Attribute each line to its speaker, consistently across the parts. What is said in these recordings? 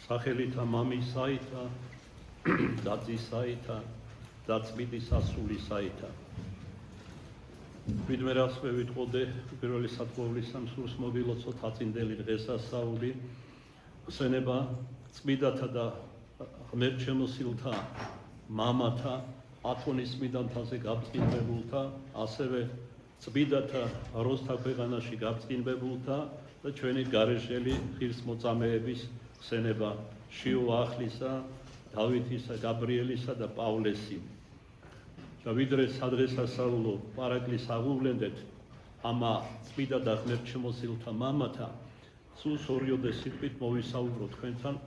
Speaker 1: სახელითა მამისაითა და ძისაითა და წმინდის ასულისაითა. ვიდმე რას მე ვიტყოდე პირველი სათხოვრის სამსურს მოგილოცოთ აწინდელი დღესასწაული ხსენება წმინდათა და ღმერთშემოსილთა მამათა ათონის წმინდანთაზე გაბწყინებულთა ასევე წმინდათა როსთა ქვეყანაში გაბწყინებულთა და ჩვენი გარეშელი ღირსმოწამეების ხსენება შიუახლისა, დავითისა, გაბრიელისა და პავლესი. და ვიდრე სადღესასწაულო პარაკლისს აღუვლენდეთ ამა წმინდა და ღმერთშემოსილთა მამათა, სულ სორიოდე სიტყვით მოვისაუბრო თქვენთან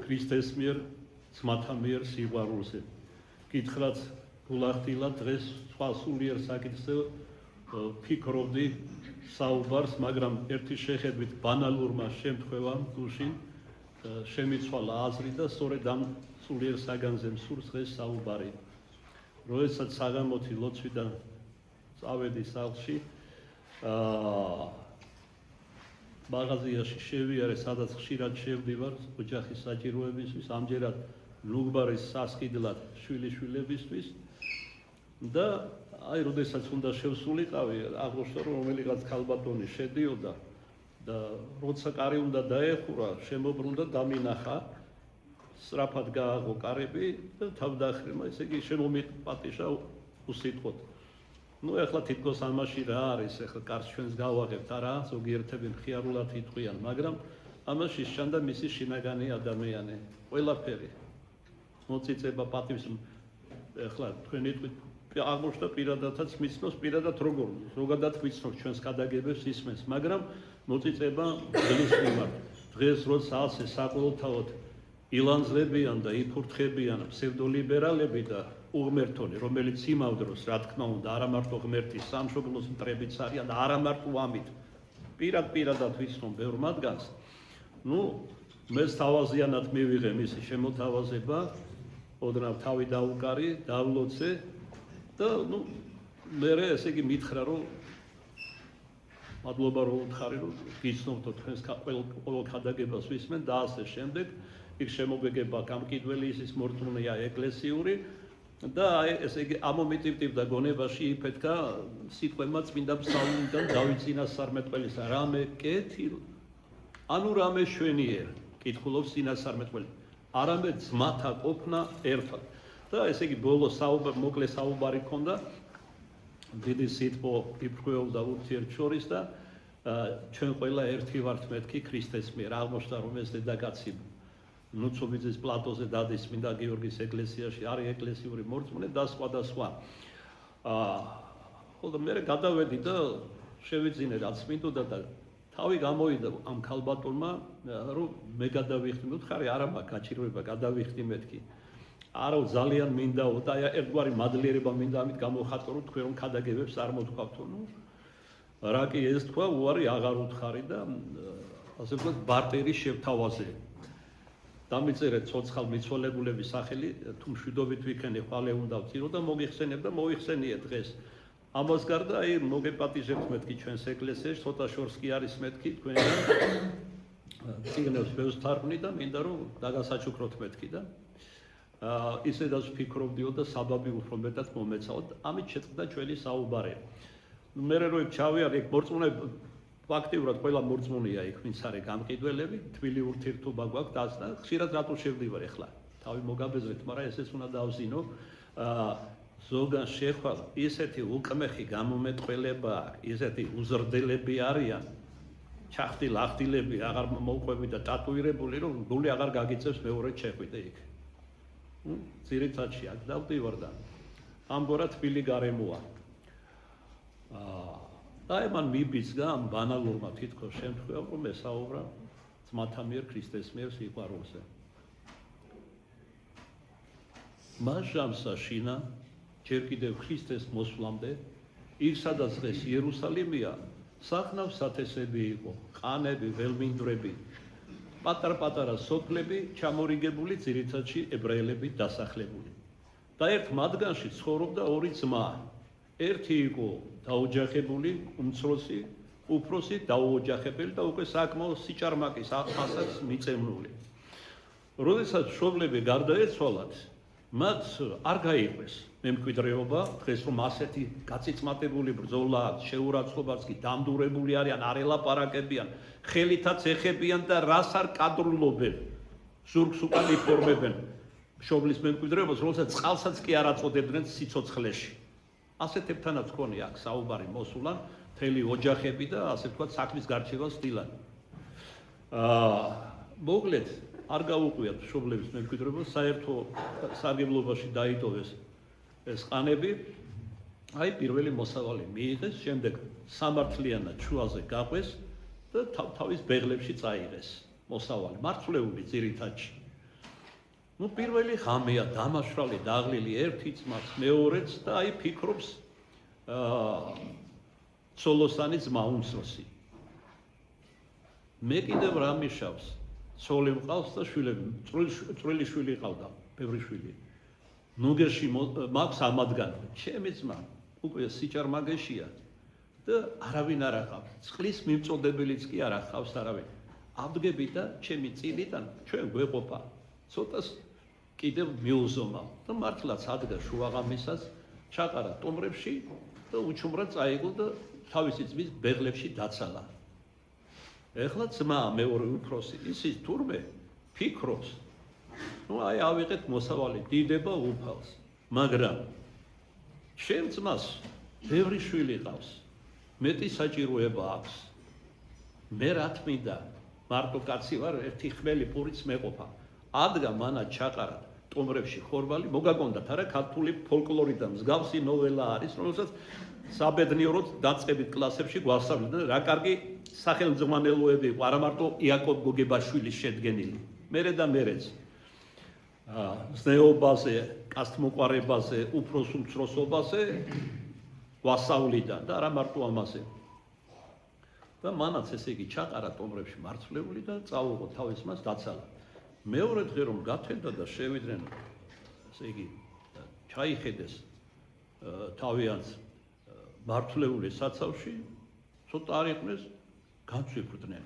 Speaker 1: ქრისტეს მიერ, ძმათა მიერ სიყვარულზე. გითხრათ გულახდილად დღეს სხვა სულიერ საკითხზე ფიქრობდი საუბარს, მაგრამ ერთი შეხედვით ბანალურმა შემთხვევამ გულში შემიცვალა აზრი და სწორედ ამ სულიერ საგანზე მსურს დღეს საუბარი. როდესაც საღამოთი ლოცვიდან წავედი სახლში, მაღაზიაში შევიარე, სადაც ხშირად შევდივარ ოჯახის საჭიროებისთვის, ამჯერად ლუგბარის სასყიდლად შვილიშვილებისთვის და აი როდესაც უნდა შევსულიყავი, აღმოჩნდა რომ რომელიღაც ქალბატონი შედიოდა და როცა კარი უნდა დაეხურა, შემოbrunდა დამინახა, სწრაფად გააღო კარები და თავდახრემა, ესე იგი შემომიპატიშა უსიტყვოდ. ნუ ეხლა თითქოს ამაში რა არის, ეხლა კარს ჩვენს გავაღებთ არა, ზოგიერთები მხიარულად იტყვიან, მაგრამ ამაში სჩანდა მისი შინაგანი ადამიანი, ყველაფერი. მოწიწება პატივს ეხლა თქვენ იტყვით აღმოჩნდა პირადადაც მიცნობს, პირადად როგორ ზოგადად ვიცნობს ჩვენს გადაგებებს ისმენს, მაგრამ მოწიწება გლის მიმართ. დღეს როცა ასე საყოველთაოდ ილანძლებიან და იფურთხებიან ფსევდოლიბერალები და უღმერთონი, რომელიც იმავდროს, რა თქმა უნდა, არა მარტო ღმერთის სამშობლოს მტრებიც არიან და არა მარტო ამით პირადად ვიცნობ ბევრ მათგანს. ნუ მეც თავაზიანად მივიღე მისი შემოთავაზება, ოდნავ თავი დაუკარი, დავლოცე და ნუ მე ესე იგი მითხრა რომ მადლობა რომ უთხარი რომ გიცნობთ თქვენს ყოველ ქადაგებას ვისმენ და ასე შემდეგ. იქ შემოგეგება გამყიდველი ისის მორწმუნეა ეკლესიური და ესე იგი ამომიტივტივდა გონებაში იფეთქა სიტყვებმა წმინდა ფსალმიდან დავით წინასწარმეტყველისა რამე კეთილ ანუ რამე შვენიერ კითხულობს წინასწარმეტყველი არამედ ძმათა ყოფნა ერთად და ესე იგი ბოლო მოკლე საუბარი ჰქონდა დიდი სიტყვა იფრქვეობდა ურთიერთშორის და ჩვენ ყველა ერთი ვართ მეთქი ქრისტეს მიერ აღმოჩნდა რომ ეს დედაკაცი ნუცობიძის პლატოზე დადის წმინდა გიორგის ეკლესიაში არის ეკლესიური მორწმუნე და სხვა და სხვა. ხოლო მე გადავედი და შევიძინე რაც მინდოდა და თავი გამოვიდა ამ ქალბატონმა რომ მე გადავიხდი, მე ვთხარი არა მაქვს გაჭირვება გადავიხდი მეთქი. არა ძალიან მინდაო და ერთგვარი მადლიერება მინდა ამით გამოვხატო რომ თქვენ რომ ქადაგებებს არ მოთქვავთო. ნუ რა კი ეს თქვა უარი აღარ უთხარი და ასე ვთქვათ ბარტერი შევთავაზე. დამიწერეთ ცოცხალ მიცვალებულების სახელი, თუ მშვიდობით ვიქენი ხვალე უნდა ვწირო და მოგიხსენებ და მოიხსენიე დღეს. ამას გარდა აი მოგეპატიჟებთ მეთქი ჩვენს ეკლესიაში, ცოტა შორს კი არის მეთქი თქვენთან. წიგნებს ბევრს თარგმნი და მინდა რომ დაგასაჩუქროთ მეთქი და ისედაც ვფიქრობდიო და საბაბი უფრო მეტად მომეცაოთ. ამით შეწყდა ჩვენი საუბარი. მე რო იქ ჩავიარე, იქ მორწმუნეები ფაქტიურად ყველა მორწმუნეა იქ, ვინც არის გამყიდველები, თბილი ურთიერთობა გვაქვს და ხშირად რატო შევდივარ ახლა. თავი მოგაბეზრეთ, მაგრამ ესეც უნდა დავზინო. ზოგან შეხვალ ისეთი უკმეხი გამომეტყველება, ისეთი უზრდელები არიან, ჩახტილ-ახტილები აღარ მოუყვები და ტატუირებული, რომ გული აღარ გაგიწევს მეორედ შეხვიდე იქ. ძირითადში აქ დავდივარ და ამგვარად თბილი გარემოა. და მან მიბიძგა ამ ბანალურმა თითქოს შემთხვევამ რომ ესაუბრა ძმათა მიერ ქრისტეს მიერ სიყვარულზე. მას ჟამსა შინა ჯერ კიდევ ქრისტეს მოსვლამდე იქ სადაც დღეს იერუსალიმია სახნავ სათესები იყო, ყანები, ველმინდვრები, პატარ-პატარა სოფლები ჩამორიგებული ძირითადში ებრაელები დასახლებული. და ერთ მათგანში ცხოვრობდა ორი ძმა. ერთი იყო დაოჯახებული, უმცროსი, უფროსი დაოჯახებელი და უკვე საკმაოდ სიჭარმაკის ასაკს მიწევნული. როდესაც მშობლები გარდაეცვალათ, მათ არ გაიყვეს მემკვიდრეობა, დღეს რომ ასეთი გაწიწმატებული ბრძოლა აქვს, შეურაცხყოფაც კი დამდურებული არიან, არ ელაპარაკებიან, ხელითაც ეხებიან და რას არ კადრულობენ, ზურგს უკან იფორმებენ მშობლის მემკვიდრეობას, როდესაც წყალსაც კი არ აწოდებდნენ სიცოცხლეში. ასეთებთანაც ქონია აქ საუბარი მოსულან, მთელი ოჯახები და ასე ვთქვათ საქმის გარჩევას ცდილან. მოკლედ არ გაუყვიათ მშობლების მემკვიდრეობა, საერთო სარგებლობაში დაიტოვეს ეს ყანები, აი პირველი მოსავალი მიიღეს, შემდეგ სამართლიანად შუაზე გაყვეს და თავის ბეღლებში წაიღეს მოსავალი, მარცვლეული ძირითადში. პირველი ღამეა, დამაშრალი, დაღლილი, ერთი ძმაც, მეორეც და აი ფიქრობს ცოლოსანი ძმა უმცროსი. მე კიდევ რა მიშავს? ცოლი მყავს და შვილები, წვრილი შვილი ყავდა, ბევრი შვილი. ნუგერში მაქვს ამადგან, ჩემი ძმა, უკვე სიჭარმაგეშია და არავინ არ ახავს. წყლის მიმწოდებელიც კი არ ახავს არავინ. ავდგები და ჩემი წილიდან ჩვენ გვეყოფა. ცოტას კიდევ მიუზომა და მართლაც ადგა შუაღამისას, ჩაყარა ტომრებში და უჩუმრად წაიღო და თავისი ძმის ბეღლებში დაცალა. ეხლა ძმა მეორე უფროსი ისის თურმე ფიქრობს, აი ავიღეთ მოსავალი, დიდება უფალს, მაგრამ ჩემ ძმას ბევრი შვილი ყავს, მეტი საჭიროება აქვს. მე რა თმინდა, მარტო კაცი ვარ, ერთი ხმელი პურიც მეყოფა. ადგა მანად ჩაყარა ტომრებში ხორბალი, მოგაგონდათ არა, ქართული ფოლკლორიდან მსგავსი ნოველა არის, რომელსაც საბედნიეროდ დაწყებით კლასებში გვასწავლდნენ, რა კარგი სახელმძღვანელოები იყო, არა მარტო იაკობ გოგებაშვილის შედგენილი. მერე და მერეც ზნეობაზე, კასტმოყვარებაზე, უფროს უმცროსობაზე გვასწავლიდან და არა მარტო ამაზე. და მანაც ესე იგი ჩაყარა ტომრებში მარცვლეული და წაუღო თავის მას დაცალა. მეორე დღე რომ გათენდა და შევიდნენ, ესე იგი ჩაიხედეს თავიანთ მართლეული საცავში, ცოტა არ იყვნენ, განცვიფრდნენ.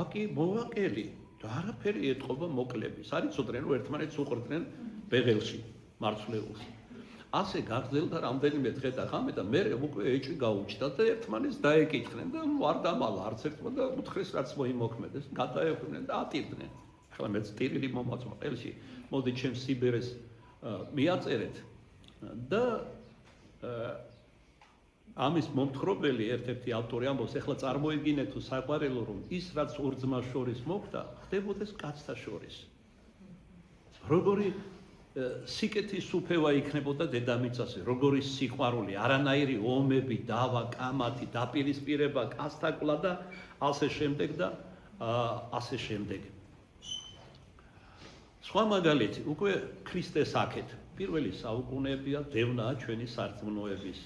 Speaker 1: აკი მოვაკელი და არაფერი ეთყობა მოკლების. არ იცოდნენ, რომ ერთმანეთს უყრდნენ ბეღელში, მარცვლებულს. ასე გაგრძელდა რამდენიმე დღე და ღამე და მერე უკვე ეჭვი გაუჩნდა და ერთმანეთს დაეკითხნენ და არ დამალა არც ერთმა და უთხრეს რაც მოიმოქმედეს, გადაეხვდნენ და ატირდნენ. ახლა მეც ტირილი მომაწვა ყელში, მოდი ჩემ სიბერეს მიაწერეთ და ამის მომთხრობელი ერთ-ერთი ავტორი ამბობს, ეხლა წარმოიდგინეთ თუ საყვარელო რომ ის რაც ორ ძმას შორის მოხდა, ხდებოდეს კაცთა შორის. როგორი სიკეთის უფევა იქნებოდა დედამიწაზე, როგორი სიყვარული, არანაირი ომები, დავა, კამათი, დაპირისპირება, კასთაკლა და ასე შემდეგ და ასე შემდეგ. სხვა მაგალითი, უკვე ქრისტეს აქეთ, პირველი საუკუნეებია, დევნაა ჩვენი სარწმუნოების.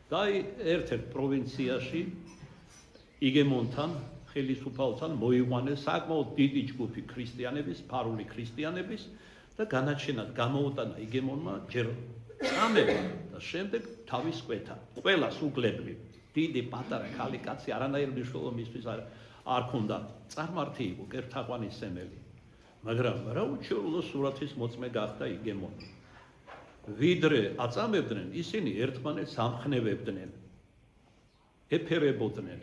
Speaker 1: და ერთ-ერთ პროვინციაში იგემონთან, ხელისუფალთან მოიყვანეს საკმაოდ დიდი ჯგუფი ქრისტიანების, ფარული ქრისტიანების და განაჩენად გამოუტანა იგემონმა ჯერ წამება და შემდეგ თავის კვეთა. ყველას უგლებლივ, დიდი, პატარა, ქალი, კაცი, არანაირი მნიშვნელობა მისთვის არ ქონდა. წარმართი იყო, კერთაყვანისმცემელი. მაგრამ რა უჩვეულო სურათის მოწმე გახდა იგემონი. ვიდრე აწამებდნენ, ისინი ერთმანეთს ამხნევებდნენ, ეფერებოდნენ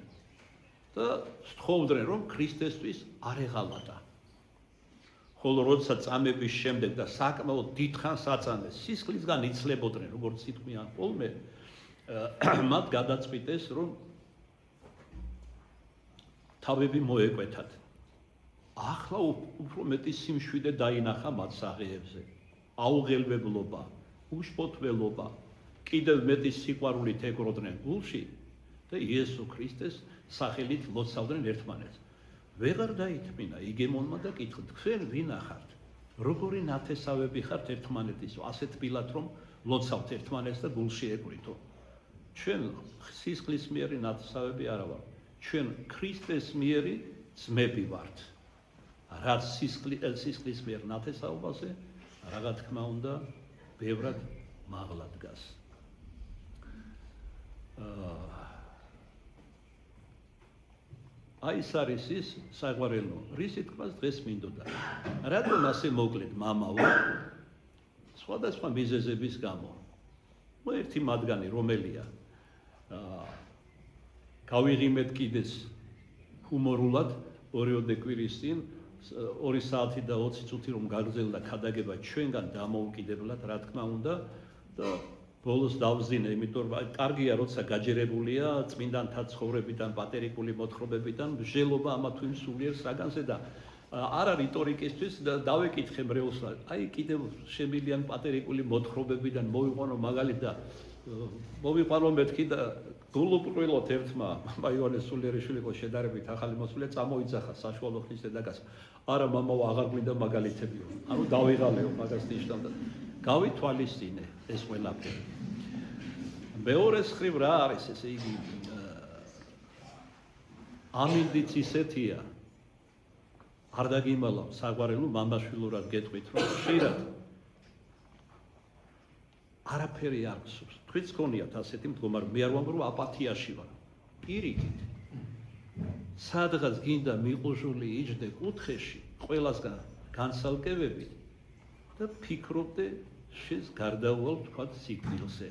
Speaker 1: და სთხოვდნენ, რომ ქრისტესთვის არ ეღალატა. ხოლო როდესაც წამების შემდეგ და საკმაოდ დიდხანს აწამეს, სისხლისგან იცლებოდნენ, როგორც ითქმიან ხოლმე, მათ გადაწყვიტეს, რომ თავები მოეკვეთათ. ახლა უფრო მეტი სიმშვიდე დაინახა მათ საღიებზე. აუღელვებლობა, უშფოთველობა, კიდევ მეტი სიყვარულით ეგროდნენ გულში და იესო ქრისტეს სახელით ლოცავდნენ ერთმანეთს. ვეღარ დაითმინა იგემონმა და კითხა, თქვენ ვინ ახართ? როგორი ნათესავები ხართ ერთმანეთის, ასე თბილად რომ ლოცავთ ერთმანეთს და გულში ეკვრითო. ჩვენ სისხლის მიერი ნათესავები არა ვართ. ჩვენ ქრისტეს მიერი ძმები ვართ. რაც სისხლის მიერ ნათესაობაზე, რა თქმა უნდა, ბევრად მაღლა დგას. აი ეს არის ის საყვარელო, რისი თქმას დღეს მინდოდა. რატომ ასე მოკლედ მამაო? სხვადასხვა მიზეზების გამო. ერთი მათგანი რომელია? გავიღიმეთ კიდეც ჰუმორულად ორიოდე კვირის წინ 2 საათი და 20 წუთი რომ გაგრძელდა ქადაგება ჩვენგან დამოუკიდებლად, რა თქმა უნდა და ბოლოს დავზინე, იმიტომ რომ კარგია როცა გაჯერებულია წმინდანთა ცხოვრებიდან, პატერიკული მოთხრობებიდან, მსჯელობა ამა თუ იმ სულიერ საგანზე და არა რიტორიკისთვის დავეკითხე მრევლს, აი კიდევ შემილიან პატერიკული მოთხრობებიდან მოვიყვანო მაგალითი და მოვიყვანო მეთქი და გულუბრყვილოდ ერთმა მაიოანეს სულიერიშვილი ყო შედარებით ახალი მოსვლია წამოიძახა საშუალო ხნის დედაკაც. არა მამაო, აღარ გვინდა მაგალითებიო. ანუ დავიღალეო მაგას ნიშნავდა. გავითვალისწინე ეს ყველაფერი. მეორე მხრივ რა არის ესე იგი ამინდიც ისეთია არ დაგიმალავ საყვარელო მამაშვილურად გეტყვით რომ ხშირად არაფერი არ გსურს. თქვენც გქონიათ ასეთი მდგომარეობა, მე არ ვამბობ რომ აპათიაში ვარ. პირიქით. სადღაც გინდა მიყუჟული იჯდე კუთხეში, ყველასგან განსალკევებით და ფიქრობდე შენს გარდაუვალ თქვათ სიკვდილზე,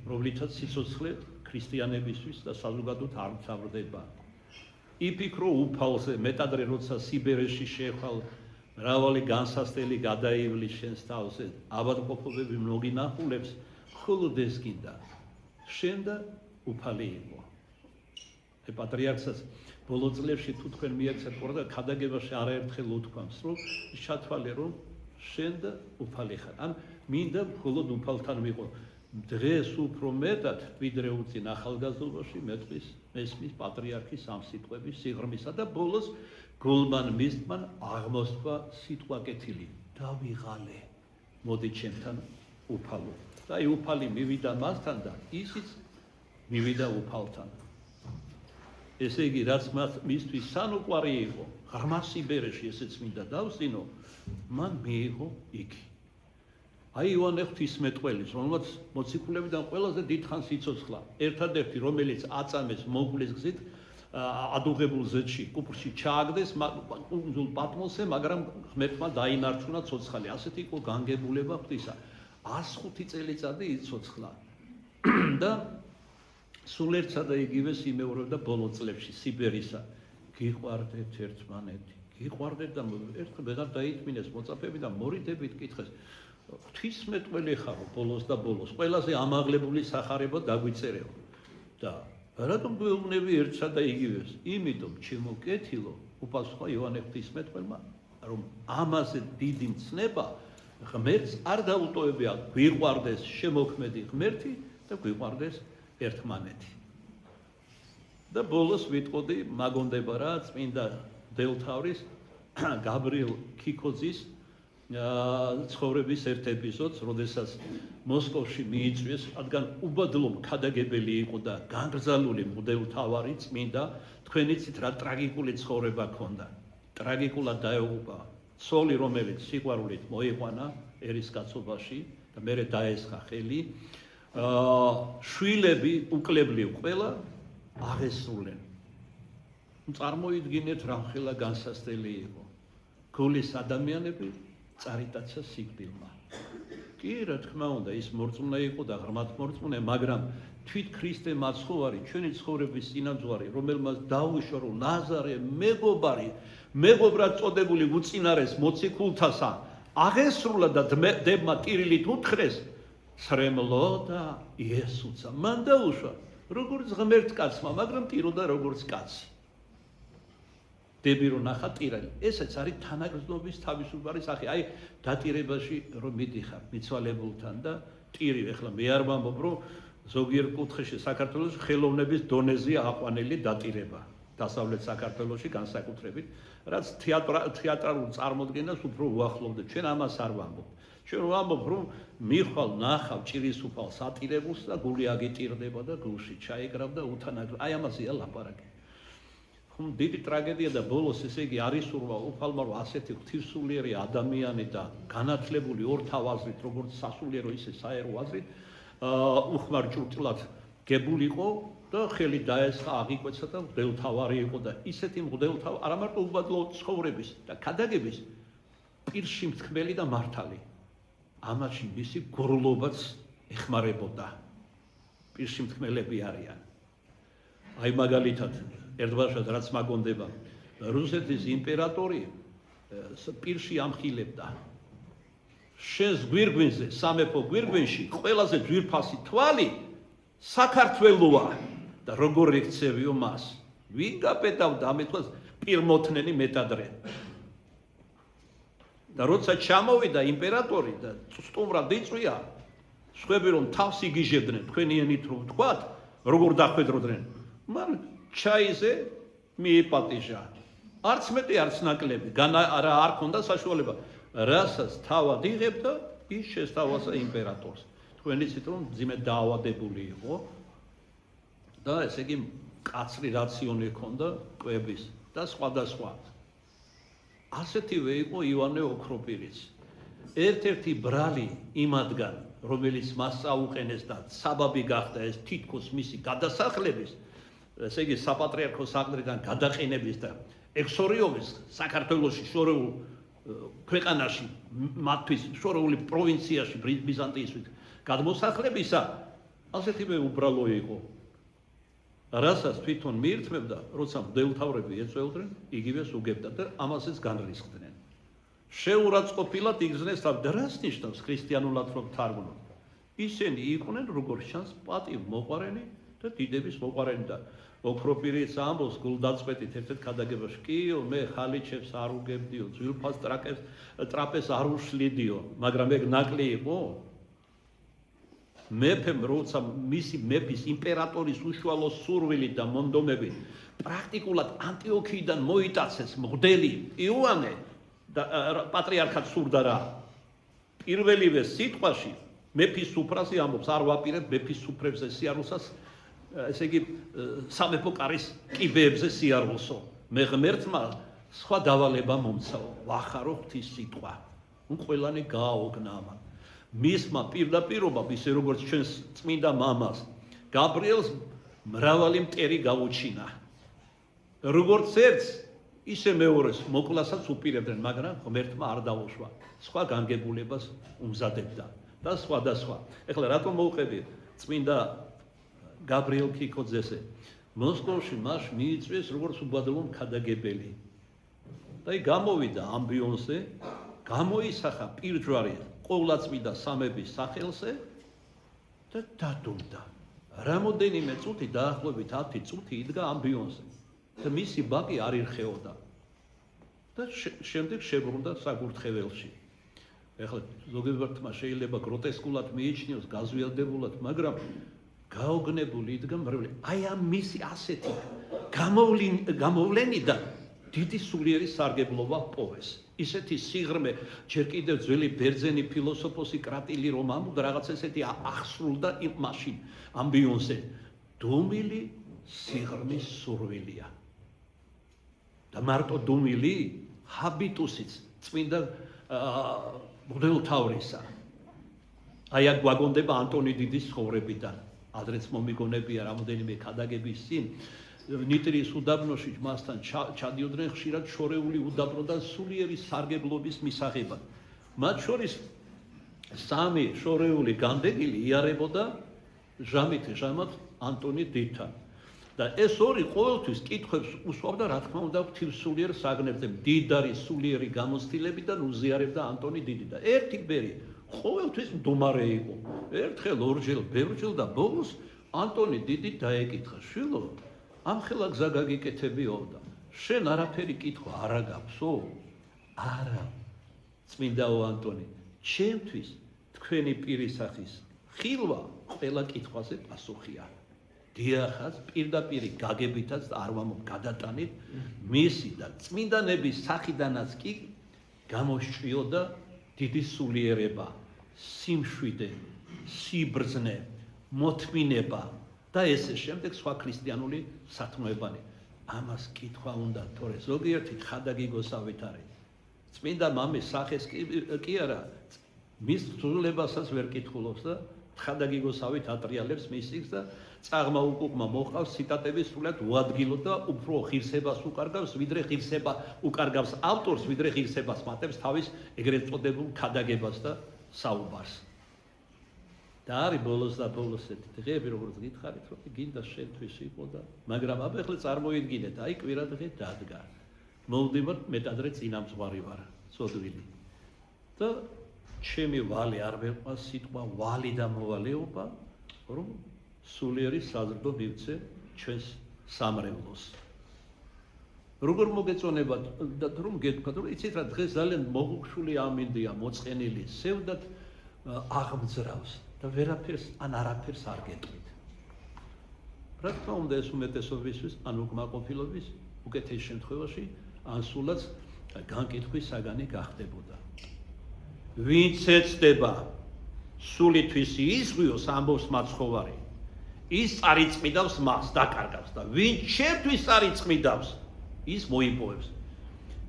Speaker 1: რომლითაც სიცოცხლე ქრისტიანებისთვის და საზოგადოებრივ არ მთავრდება. იფიქრო უფალზე, მეტადრე როცა სიბერეში შეხვალ მრავალი განსასწრელი გადაივლის შენს თავზე, ავადმყოფობები მოგინახულებს, მხოლოდ ეს გინდა, შენ და უფალი იყო. პატრიარქსაც ბოლო წლებში თუ თქვენ მიეცეთ ყურადღება, ქადაგებაში არაერთხელ უთქვამს, რომ ჩათვალე რომ შენ და უფალი ხარ. ან მინდა მხოლოდ უფალთან ვიყო. დღეს უფრო მეტად ვიდრე უწინ ახალგაზრდობაში მეტყვის მესმის პატრიარქის ამ სიტყვების სიღრმისა და ბოლოს გულმან მისმან აღმოსთქვა სიტყვა კეთილი. დავიღალე, მოდი ჩემთან უფალო. და აი უფალი მივიდა მასთან და ისიც მივიდა უფალთან. ესე იგი, რაც მისთვის სანუკვარი იყო, ღრმა სიბერეში ესეც მინდა დავსინო, მან მიიღო იგი. აი იოანე ღვთისმეტყველის, რომელსაც მოციქულებიდან ყველაზე დიდხანს იცოცხლა, ერთადერთი, რომელიც აწამეს მოგლის გზით ადუღებულ ზეთში, კუპრში ჩააგდეს კუნძულ პატმოსზე, მაგრამ ღმერთმა დაინარჩუნა ცოცხალი. ასეთი იყო განგებულება ღვთისა. 105 წელიწადი იცოცხლა და სულ ერთსა და იგივეს იმეორებდა ბოლო წლებში სიბერისა. გიყვარდეთ ერთმანეთი, გიყვარდეთ და ერთხელ ვეღარ დაითმინეს მოწაფეები და მორიდებით კითხეს. ღვთისმეტყველი ხარო ბოლოს და ბოლოს, ყველაზე ამაღლებული სახარება დაგვიწერეო. და რატომ გვეუბნები ერთსა და იგივეს? იმიტომ ჩემო კეთილო, უპასუხა იოანე ღვთისმეტყველმა, რომ ამაზე დიდი მცნება ღმერთს არ დაუტოვებია, გვიყვარდეს შემოქმედი ღმერთი და გვიყვარდეს ერთმანეთი. და ბოლოს ვიტყოდი მაგონდება რა წმინდა დელთავრის გაბრიელ ქიქოძის ცხოვრების ერთ ეპიზოდს, როდესაც მოსკოვში მიიწვიეს, რადგან უბადლო ქადაგებელი იყო და განგრძალული მღვდელმთავარი წმინდა, თქვენ იცით რა ტრაგიკული ცხოვრება ჰქონდა. ტრაგიკულად დაეუფა ცოლი, რომელიც სიყვარულით მოიყვანა ერისკაცობაში და მერე დაესხა ხელი. შვილები უკლებლივ ყველა აღესრულენ. წარმოიდგინეთ რამხელა განსასწრელი იყო. გულის ადამიანები წარიტაცა სიკვდილმა. კი, რა თქმა უნდა, ის მორწმუნე იყო და ღრმად მორწმუნე, მაგრამ თვით ქრისტე მაცხოვარი, ჩვენი ცხოვრების წინამძღვარი, რომელმაც დაუშვა რომ ლაზარე მეგობრად წოდებული უწინარეს მოციქულთასა აღესრულა და დებმა ტირილით უთხრეს, სრემლო და იესოცა. მან დაუშვა როგორც ღმერთ კაცმა, მაგრამ ტიროდა როგორც კაცი. დები რო ნახა ტირალი, ესეც არის თანაგრძნობის თავისუფალი სახე. აი დატირებაში რომ მიდიხარ მიცვალებულთან და ტირი, ეხლა მე არ ვამბობ რომ ზოგიერთ კუთხეში საქართველოს ხელოვნების დონეზე აყვანილი დატირება. დასავლეთ საქართველოში განსაკუთრებით, რაც თეატრალურ წარმოდგენას უფრო უახლოვდა. ჩვენ ამას არ ვამბობ. ჩვენ ვამბობ რომ მიხვალ ნახავ ჭირის უფალს ატირებულს და გული აგიტირდება და გულში ჩაიკრავ და უთანაგრ. აი ამაზეა ლაპარაკი. ხომ დიდი ტრაგედია და ბოლოს ესე იგი არის ურვა უფალმა რომ ასეთი ღვთისმსულიერი ადამიანი და განათლებული ორ თავაზრით, როგორც სასულიერო ისე საერო აზრით, უხმარ ჭურჭლად გებულიყო და ხელი დაესხა აღიკვეცა და მღვდელმთავარი იყო და ისეთი მღვდელმთავარი არა მარტო უბადლო ცხოვრების და ქადაგების პირში მთქმელი და მართალი. ამაში მისი გურულობაც ეხმარებოდა. პირში მთქმელები არიან. აი მაგალითად ერთბაშად რაც მაგონდება რუსეთის იმპერატორი პირში ამხილებდა შენს გვირგვინზე სამეფო გვირგვინში ყველაზე ძვირფასი თვალი საქართველოა და როგორ ექცევიო მას ვინ გაპეტავდა ამ თვალს პირმოთნენი მეტადრე და როცა ჩამოვიდა იმპერატორი და სტუმრად იწვია სხვები რომ თავს იგიჟებდნენ თქვენიანით რომ ვთქვათ როგორ დახვედროდნენ მან ჩაიზე მიიპატიჟა არც მეტი არც ნაკლები არა არ ქონდა საშუალება რასაც თავად იღებდა ის შესთავაზა იმპერატორს თქვენ იცით რომ მძიმე დაავადებული იყო და ესე იგი კაცრი რაციონი ჰქონდა კვების და სხვადასხვა ასეთივე იყო ივანე ოქროპირიც ერთ-ერთი ბრალი იმადგან რომელიც მას აუყენეს და საბაბი გახდა ეს თითქოს მისი გადასახლების ესე იგი საპატრიარქოს აღდრიდან გადაყენების და ექსორიოვის საქართველოში შორეულ ქვეყანაში მათთვის შორეული პროვინციაში ბიზანტიისვით გადმოსახლებისა ასეთივე უბრალო იყო რასაც თვითონ მიირთმევდა როცა მღვდელმთავრები ეწეოდნენ იგივეს უგებდა და ამასაც განრისხდნენ შეურაცხყოფილად იგრძნეს თავი და რას ნიშნავს ქრისტიანულად რომ თარგმნოთ ისინი იყვნენ როგორც ჩანს პატივმოყვარენი და დიდების მოყვარენი და ოქროპირიც ამბობს გულდაწყვეტით ერთ-ერთ ქადაგებაში კიო მე ხალიჩებს არ უგებდიო ძვირფას ტრაპეზს არ უშლიდიო მაგრამ ეგ ნაკლი იყო მეფემ როცა მისი მეფის იმპერატორის უშუალო სურვილი და მონდომები პრაქტიკულად ანტიოქიიდან მოიტაცეს მღვდელი იოანე და პატრიარქად სურდა რა პირველივე სიტყვაში მეფის სუფრაზე ამბობს არ ვაპირებ მეფის სუფრებზე სიარულსას ესე იგი სამეფო კარის კიბეებზე სიარულსო მე ღმერთმა სხვა დავალება მომცაო ვახარო ღვთის სიტყვა ყველანი გააოგნა ამან მისმა პირდაპირობა ისე როგორც ჩვენს წმინდა მამას გაბრიელს მრავალი მტერი გაუჩინა როგორც ერთს ისე მეორეს მოკლასაც უპირებდნენ მაგრამ ღმერთმა არ დაუშვა სხვა განგებულებას უმზადებდა და სხვა ეხლა რატომ მოვყევი წმინდა გაბრიელ ქიქოძესე მოსკოვში მას მიიწვიეს როგორც უბადლო ქადაგებელი და აი გამოვიდა ამბიონზე გამოისახა პირჯვარი ყოვლადწმიდა სამების სახელზე და დადუმდა რამოდენიმე წუთი დაახლოებით 10 წუთი იდგა ამბიონზე და მისი ბაკი არ ირხეოდა და შემდეგ შებრუნდა საკურთხეველში ეხლა ზოგიერთმა შეიძლება გროტესკულად მიიჩნიოს გაზვიადებულად მაგრამ გაოგნებული იდგა მრავლე აი ამ მისი ასეთი გამოვლენიდან დიდი სულიერი სარგებლობა პოვეს ისეთი სიღრმე ჯერ კიდევ ძველი ბერძენი ფილოსოფოსი კრატილი რომ ამბობდა რაღაც ესეთი ახსრულდა იმ მაშინ ამბიონზე დუმილი სიღრმის სურვილია და მარტო დუმილი ჰაბიტუსიც წმინდა მღვდელმთავრისა აი აქ გვაგონდება ანტონი დიდის ცხოვრებიდან ადრეც მომიგონებია რამოდენიმე ქადაგების წინ ნიტრის უდაბნოში მასთან ჩადიოდნენ ხშირად შორეული უდაბნო და სულიერი სარგებლობის მისაღებად მათ შორის სამი შორეული განდეგილი იარებოდა ჟამით ჟამად ანტონი დიდთან და ეს ორი ყოველთვის კითხვებს უსვამდა რა თქმა უნდა ღვთისმსულიერ საგნებზე მდიდარი სულიერი გამოცდილებიდან უზიარებდა ანტონი დიდი და ერთი ბერი ყოველთვის მდუმარე იყო ერთხელ ორჯერ ბევრჯერ და ბოლოს ანტონი დიდი დაეკითხა შვილო ამ ხელა გზა გაგიკეთებიო და შენ არაფერი კითხვა არ აგაქვსო არა წმინდაო ანტონი ჩემთვის თქვენი პირისახის ხილვა ყველა კითხვაზე პასუხია დიახაც პირდაპირი გაგებითაც არ ვამობ გადატანით მისი და წმინდანების სახიდანაც კი გამოსჭრიოდა დიდი სულიერება სიმშვიდე სიბრძნე მოთმინება და ესე შემდეგ სხვა ქრისტიანული სათნოებანი ამას კითხვა უნდა თორე ზოგიერთი ხადაგიგოსავით არის წმინდა მამის სახეს კი არა მის ცვლილებასაც ვერ კითხულობს და თხადაგიგოსავით ატრიალებს მის და წაღმა უკუღმა მოყავს ციტატები სრულად უადგილო და უფრო ღირსებას უკარგავს, ვიდრე ღირსება უკარგავს ავტორს, ვიდრე ღირსებას მატებს თავის ეგრეთ წოდებულ ქადაგებას და საუბარს. და არის ბოლოს და ბოლოს ეს დღეები როგორც გითხარით, რომ გინდა შენთვის იყო და მაგრამ აბა წარმოიდგინეთ, აი კვირა დღე დადგა. მოვდივარ მეტადრე წინამძღვარი ვარ, წოდვილი. და ჩემი ვალი არ მეყვას სიტყვა ვალი და მოვალეობა, რომ სულიერი საზრდო მივცე ჩვენს სამრევლოს. როგორ მოგეწონებათ და რომ გეთქვათ, რომ იცით რა დღეს ძალიან მოგუხშული ამინდია მოწყენილი, სევდათ აღმძრავს და ვერაფერს ან არაფერს არ გეტყვით. რა თქმა უნდა ეს უმეტესობისთვის ან უკმაყოფილობის უკეთეს შემთხვევაში ან სულაც განკითხვის საგანი გახდებოდა. ვინც ეცდება სულისთვის ისღვიოს ამბობს მაცხოვარი, ის წარიწმიდავს მას დაკარგავს და ვინც შენთვის წარიწმიდავს, ის მოიპოვებს.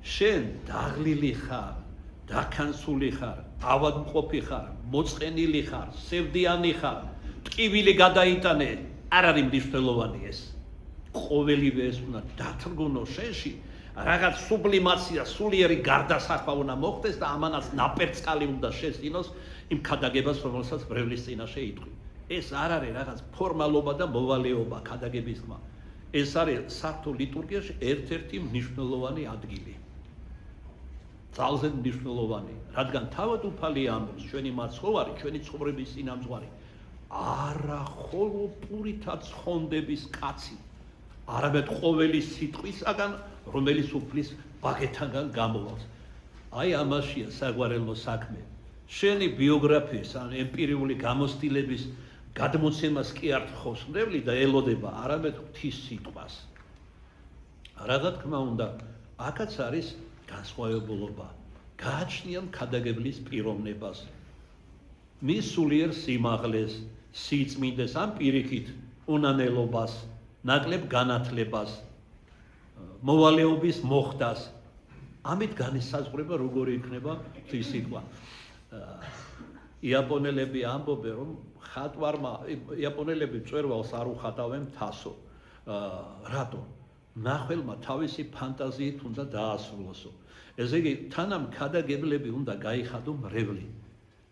Speaker 1: შენ დაღლილი ხარ, დაქანცული ხარ, ავადმყოფი ხარ, მოწყენილი ხარ, სევდიანი ხარ, ტკივილი გადაიტანე, არ არის მნიშვნელოვანი ეს. ყოველივე ეს უნდა დათრგუნო შენში, რაღაც სუბლიმაცია, სულიერი გარდასახვა უნდა მოხდეს და ამანაც ნაპერწკალი უნდა შესწინოს იმ ქადაგებას, რომელსაც ბრევლის წინაშე იტყვი. ეს არ არის რაღაც ფორმალობა და მოვალეობა ქადაგების ხმა. ეს არის საღვთო ლიტურგიაში ერთ-ერთი მნიშვნელოვანი ადგილი. ძალზე მნიშვნელოვანი, რადგან თავად უფალი ამბობს, ჩვენი მაცხოვარი, ჩვენი ცხოვრების წინამძღვარი, არა ხოლო პურითა ცხონდების კაცი, არამედ ყოველი სიტყვისაგან, რომელიც უფლის ბაგეთაგან გამოვალს. აი ამაშია საგვარელო საქმე. შენი ბიოგრაფიის ან ემპირიული გამოცდილების გადმოცემას კი არ ხოსნდები და ელოდება, არამედ ღვთის სიტყვას. რა თქმა უნდა, აქაც არის განსხვავებულობა. გააჩნია ქადაგებლის პიროვნებას. მის სულიერ სიმაღლეს, სიწმინდეს ან პირიქით უნანელობას, ნაკლებ განათლებას, მოვალეობის მოხდას. ამით განისაზღვრება როგორი იქნება ღვთის სიტყვა. იაპონელები ამბობენ, რომ ხატვარმა იაპონელები მწვერვალს არ უხატავენ თასო. რატო? ნახველმა თავისი ფანტაზიით უნდა დაასრულოსო. ესე იგი, თანამ ქადაგებლები უნდა გაიხადო მრევლი.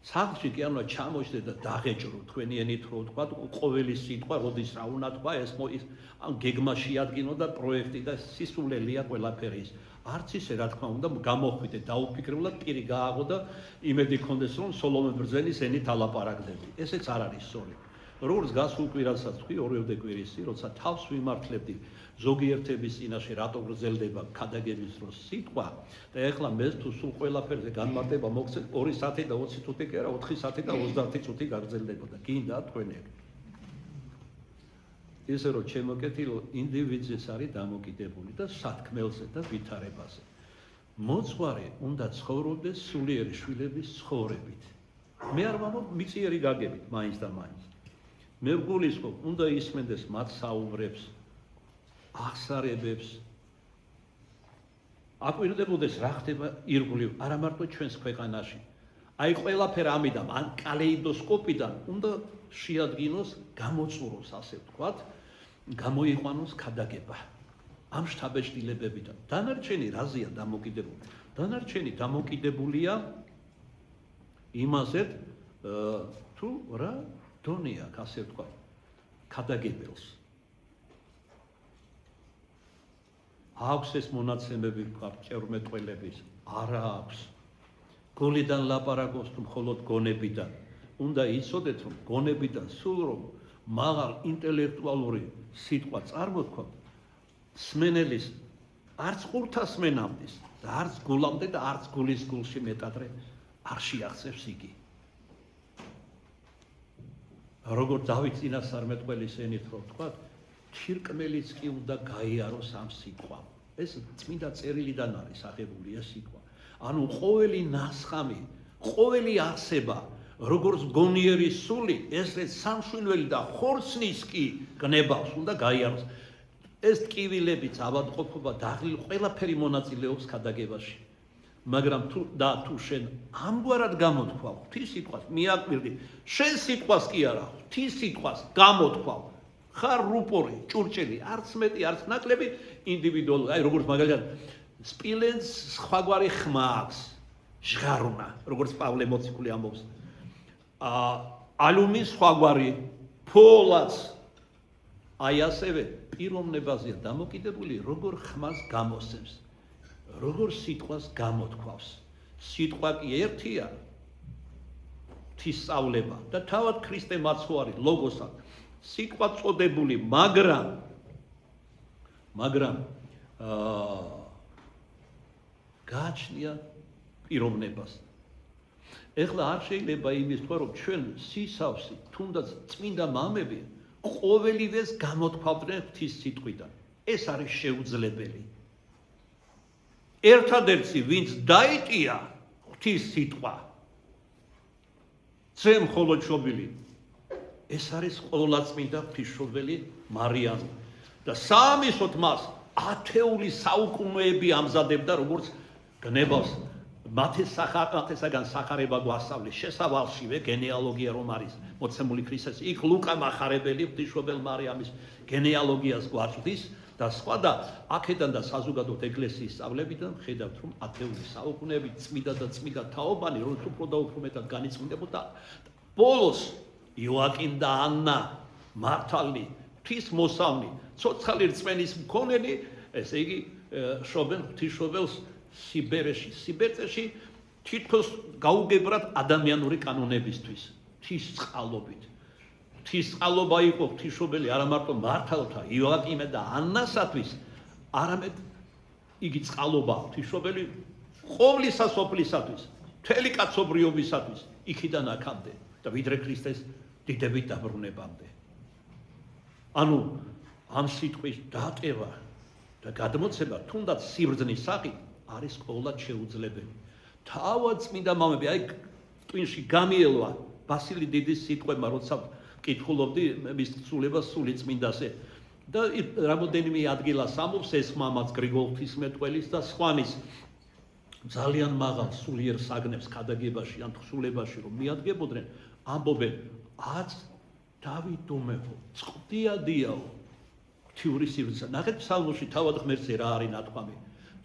Speaker 1: სახლში კი არ უნდა ჩამოშდე და დაღეჭრო თქვენი ენით რო ვთქვა, ყოველი სიტყვა, როდის რა უნდა თქვა, ეს ან გეგმაში ადგინო და პროექტი და სისულელია ყველაფერი ის. არც ისე რა თქმა უნდა გამოხვიდე დაუფიქრებლად პირი გააღო და იმედი გქონდეს რომ სოლომე ბრძენის ენით ალაპარაკდები. ესეც არ არის სწორი. როგორც გასულ კვირასაც თქვი, ორევდე კვირისი, როცა თავს ვიმართლებდი ზოგიერთების წინაშე რატო გრძელდება ქადაგების დროს სიტყვა და ეხლა მე თუ სულ ყველაფერზე განმარტება მოგცეთ 2 საათი და 20 წუთი კი არა 4 საათი და 30 წუთი გაგრძელდებოდა. გინდა თქვენი ისე რომ ჩემო კეთილო ინდივიდის არის დამოკიდებული და სათქმელზე და ვითარებაზე. მოძღვარი უნდა ცხოვრობდეს სულიერი შვილების ცხოვრებით. მე არ ვამბობ მიწიერი გაგებით მაინც და მაინც. მე ვგულისხმობ, უნდა ისმენდეს მათ საუბრებს, აღსარებებს. აკვირდებოდეს რა ხდება ირგვლივ, არა მარტო ჩვენს ქვეყანაში. აი ყველაფერ ამიდან, ან კალეიდოსკოპიდან უნდა შეადგინოს, გამოწუროს, ასე ვთქვათ, გამოიყვანოს ქადაგება. ამ შთაბეჭდილებებიდან. დანარჩენი რაზეა დამოკიდებული? დანარჩენი დამოკიდებულია იმაზე, თუ რა დონე აქვს, ასე ვთქვათ, ქადაგებელს. აქვს ეს მონაცემები ჭერმეტყველების? არა აქვს. გონიდან ლაპარაკობს თუ მხოლოდ გონებიდან. უნდა იცოდეთ, რომ გონებიდან სულ რომ მაღალ ინტელექტუალური სიტყვა წარმოთქვა, სმენელის არც ყურთა სმენამდის და არც გულამდე და არც გულის გულში მეტადრე არ შეახცევს იგი. როგორ დავით წინასწარმეტყველის ენით რო ვთქვათ, თირკმელიც კი უნდა გაიაროს ამ სიტყვამ. ეს წმინდა წერილიდან არის აღებული ეს სიტყვა. ანუ ყოველი ნასხამი, ყოველი არსება, როგორც გონიერი სული, ესეც სამშვენელი და ხორცნის კი გნებავს უნდა გაიაროს. ეს ტკივილებიც, ავადმყოფობა, დაღლილი ყველაფერი მონაწილეობს ქადაგებაში. მაგრამ თუ შენ ამგვარად გამოთქვავ ღვთის სიტყვას მიაკვირდი შენ სიტყვას კი არა ღვთის სიტყვას გამოთქვავ ხარ რუპორი ჭურჭელი არც მეტი არც ნაკლები ინდივიდუალური აი როგორც მაგალითად სპილენძ სხვაგვარი ხმა აქვს ჟღარუნა როგორც პავლე მოციქული ამბობს ალუმინის სხვაგვარი ფოლადს აი ასევე პიროვნებაზეა დამოკიდებული როგორ ხმას გამოსცემს როგორ სიტყვას გამოთქვავს სიტყვა კი ერთია ღვთის სწავლება და თავად ქრისტე მაცხოვარი ლოგოსა სიტყვა წოდებული მაგრამ გააჩნია პიროვნებას ეხლა არ შეიძლება იმის თქვა რომ ჩვენ სისავსი თუნდაც წმინდა მამები ყოველივეს გამოთქვავდნენ ღვთის სიტყვიდან ეს არის შეუძლებელი ერთადერთი ვინც დაიტია ღვთის სიტყვა ძემ მხოლოდ შობილი ეს არის ყოვლადწმინდა ღვთისმშობელი მარიამი და საამისოდ მას ათეული საუკუნეები ამზადებდა როგორც გნებავს მათესაგან სახარება გვასწავლის შესავალშივე გენეალოგია რომ არის მოცემული ქრისტეს იქ ლუკა მახარებელი ღვთისმშობელ მარიამის გენეალოგიას გვაწვდის და სხვა და აქედან და საზოგადოებრივ ეკლესიის სწავლებიდან ხედავთ რომ ათეული საუკუნეები წმიდა და წმიდა თაობანი რომ უფრო და უფრო მეტად განიწმინდებოდა ბოლოს იოაკიმ და ანნა მართალი ღვთის მოსავნი ცოცხალი რწმენის მქონენი ესე იგი შობენ ღვთისმშობელს სიბერწეში თითქოს გაუგებრად ადამიანური კანონებისთვის ღვთის წყალობით ღვთის წყალობა იყო ღვთისმშობელი არა მარტო მართალთა იოაკიმე და ანნასათვის არამედ იგი წყალობა ღვთისმშობელი ყოვლისა სოფლისათვის მთელი კაცობრიობისათვის იქიდან აქამდე და ვიდრე ქრისტეს დიდებით დაბრუნებამდე ანუ ამ სიტყვის დატევა და გადმოცემა თუნდაც სიბრძნის სახით არის ყოვლად შეუძლებელი თავად წმინდა მამები აი ტვინში გამიელვა ბასილი დიდის სიტყვებმა როცა კითხულობდი მის ცულებას სული წმინდასე და რამოდენიმე ადგილას ამბობს ეს მამაც გრიგოლ ღვთისმეტყველის და სხვანის ძალიან მაღალ სულიერ საგნებს ქადაგებაში ან თხზულებაში რომ მიადგებოდნენ ამბობენ აც დავით დუმეფო წყდიადიაო ღვთიური სიბრძნე ნახეთ ფსალმოში თავად ღმერთზე რა არის ნათქვამი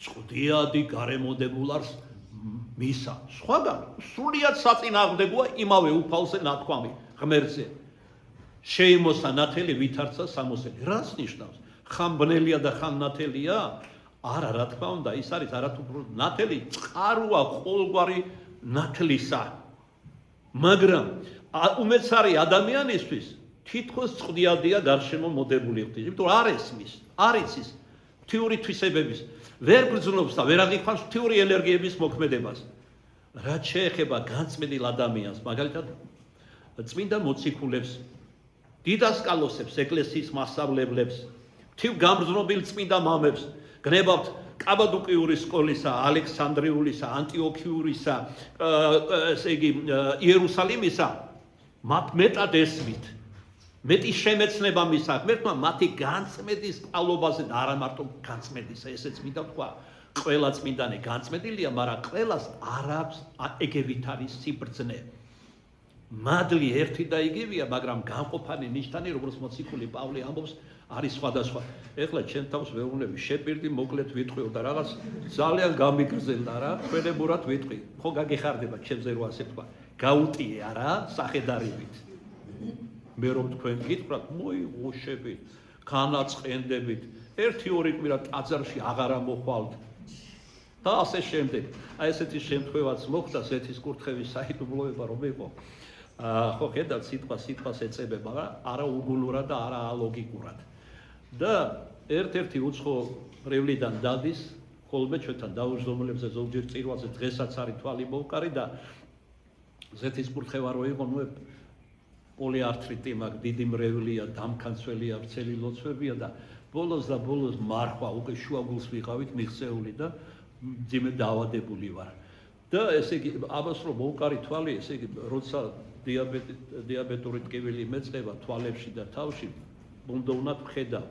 Speaker 1: წყდიადი გარემოდებულარს მისა სხვაგან სრულიად საწინააღმდეგოა იმავე უფალზე ნათქვამი ღმერთზე შეიმოსა ნათელი ვითარცა სამოსელი რას ნიშნავს ხან ბნელია და ხან ნათელია არა რა თქმა უნდა ის არის არათუ ნათელი წყაროა ყოველგვარი ნათლისა მაგრამ უმეცარი ადამიანისთვის თითქოს წყდიადია გარშემო მოდებული ღვთის იმიტომ არ ესმის არ იცის ღვთიური თვისებების ვერ გრძნობს და ვერ აღიქვამს ღვთიური ენერგიების მოქმედებას რაც შეეხება განწმენდილ ადამიანს მაგალითად წმინდა მოციქულებს დიდასკალოსებს ეკლესიის მასწავლებლებს ღვთივ გამგრძნობილ წმინდა მამებს გნებავთ კაბადოკიური სკოლისა ალექსანდრიულისა ანტიოქიურისა ესე იგი იერუსალიმისა მათ მეტად ესმით მეტი შემეცნება მისცა ღმერთმა მათი განწმენდის წყალობაზე და არა მარტო განწმენდისა ესეც მინდა თქვა ყველა წმინდანი განწმენდილია მაგრამ ყველას არ აქვს ეგევით არის სიბრძნე მადლი ერთი და იგივეა მაგრამ განყოფანი ნიშნანი როგორც მოციქული პავლე ამბობს არის სხვადასხვა ეხლა ჩემ თავს ვეუბნები შეპირდი მოკლედ ვიტყვიო და რაღაც ძალიან გამიგრძელდა რა ჩვენებურად ვიტყვი ხო გაგეხარდება ჩემზე რო ასე თქვა გაუტიე არა სახედარებით მე რომ თქვენ გითხრათ მოიღუშებით განაწყენდებით 1-2 კვირა ტაძარში აღარ მოხვალთ და ასე შემდეგ აი ესეთი შემთხვევაც მოხდა ზეთის კურთხევის საიდუმლოება რომ იყო ხო ხედავთ სიტყვას ეწებება მაგრამ არა უგულურად და არა ალოგიკურად და ერთ-ერთი უცხო რევლიდან დადის ხოლმე ჩვენთან დაუჯდომლებზე ზოგჯერ წირვაზე დღესაც არის თვალი მოვკარი და ზეთის კურთხევა რო იყო ნუ პოლიართრიტი მაქვს დიდი მრევლია დამქანცველია ვრცელი ლოცვებია და ბოლოს მარხვა უკვე შუაგულს ვიყავით მიღწეული და ძიმე დაავადებული ვარ და ესე იგი ამას რომ მოვკარი თვალი ესე იგი როცა დიაბეტური ტკივილი მეწყება თვალებში და თავში უნდა ვხედავ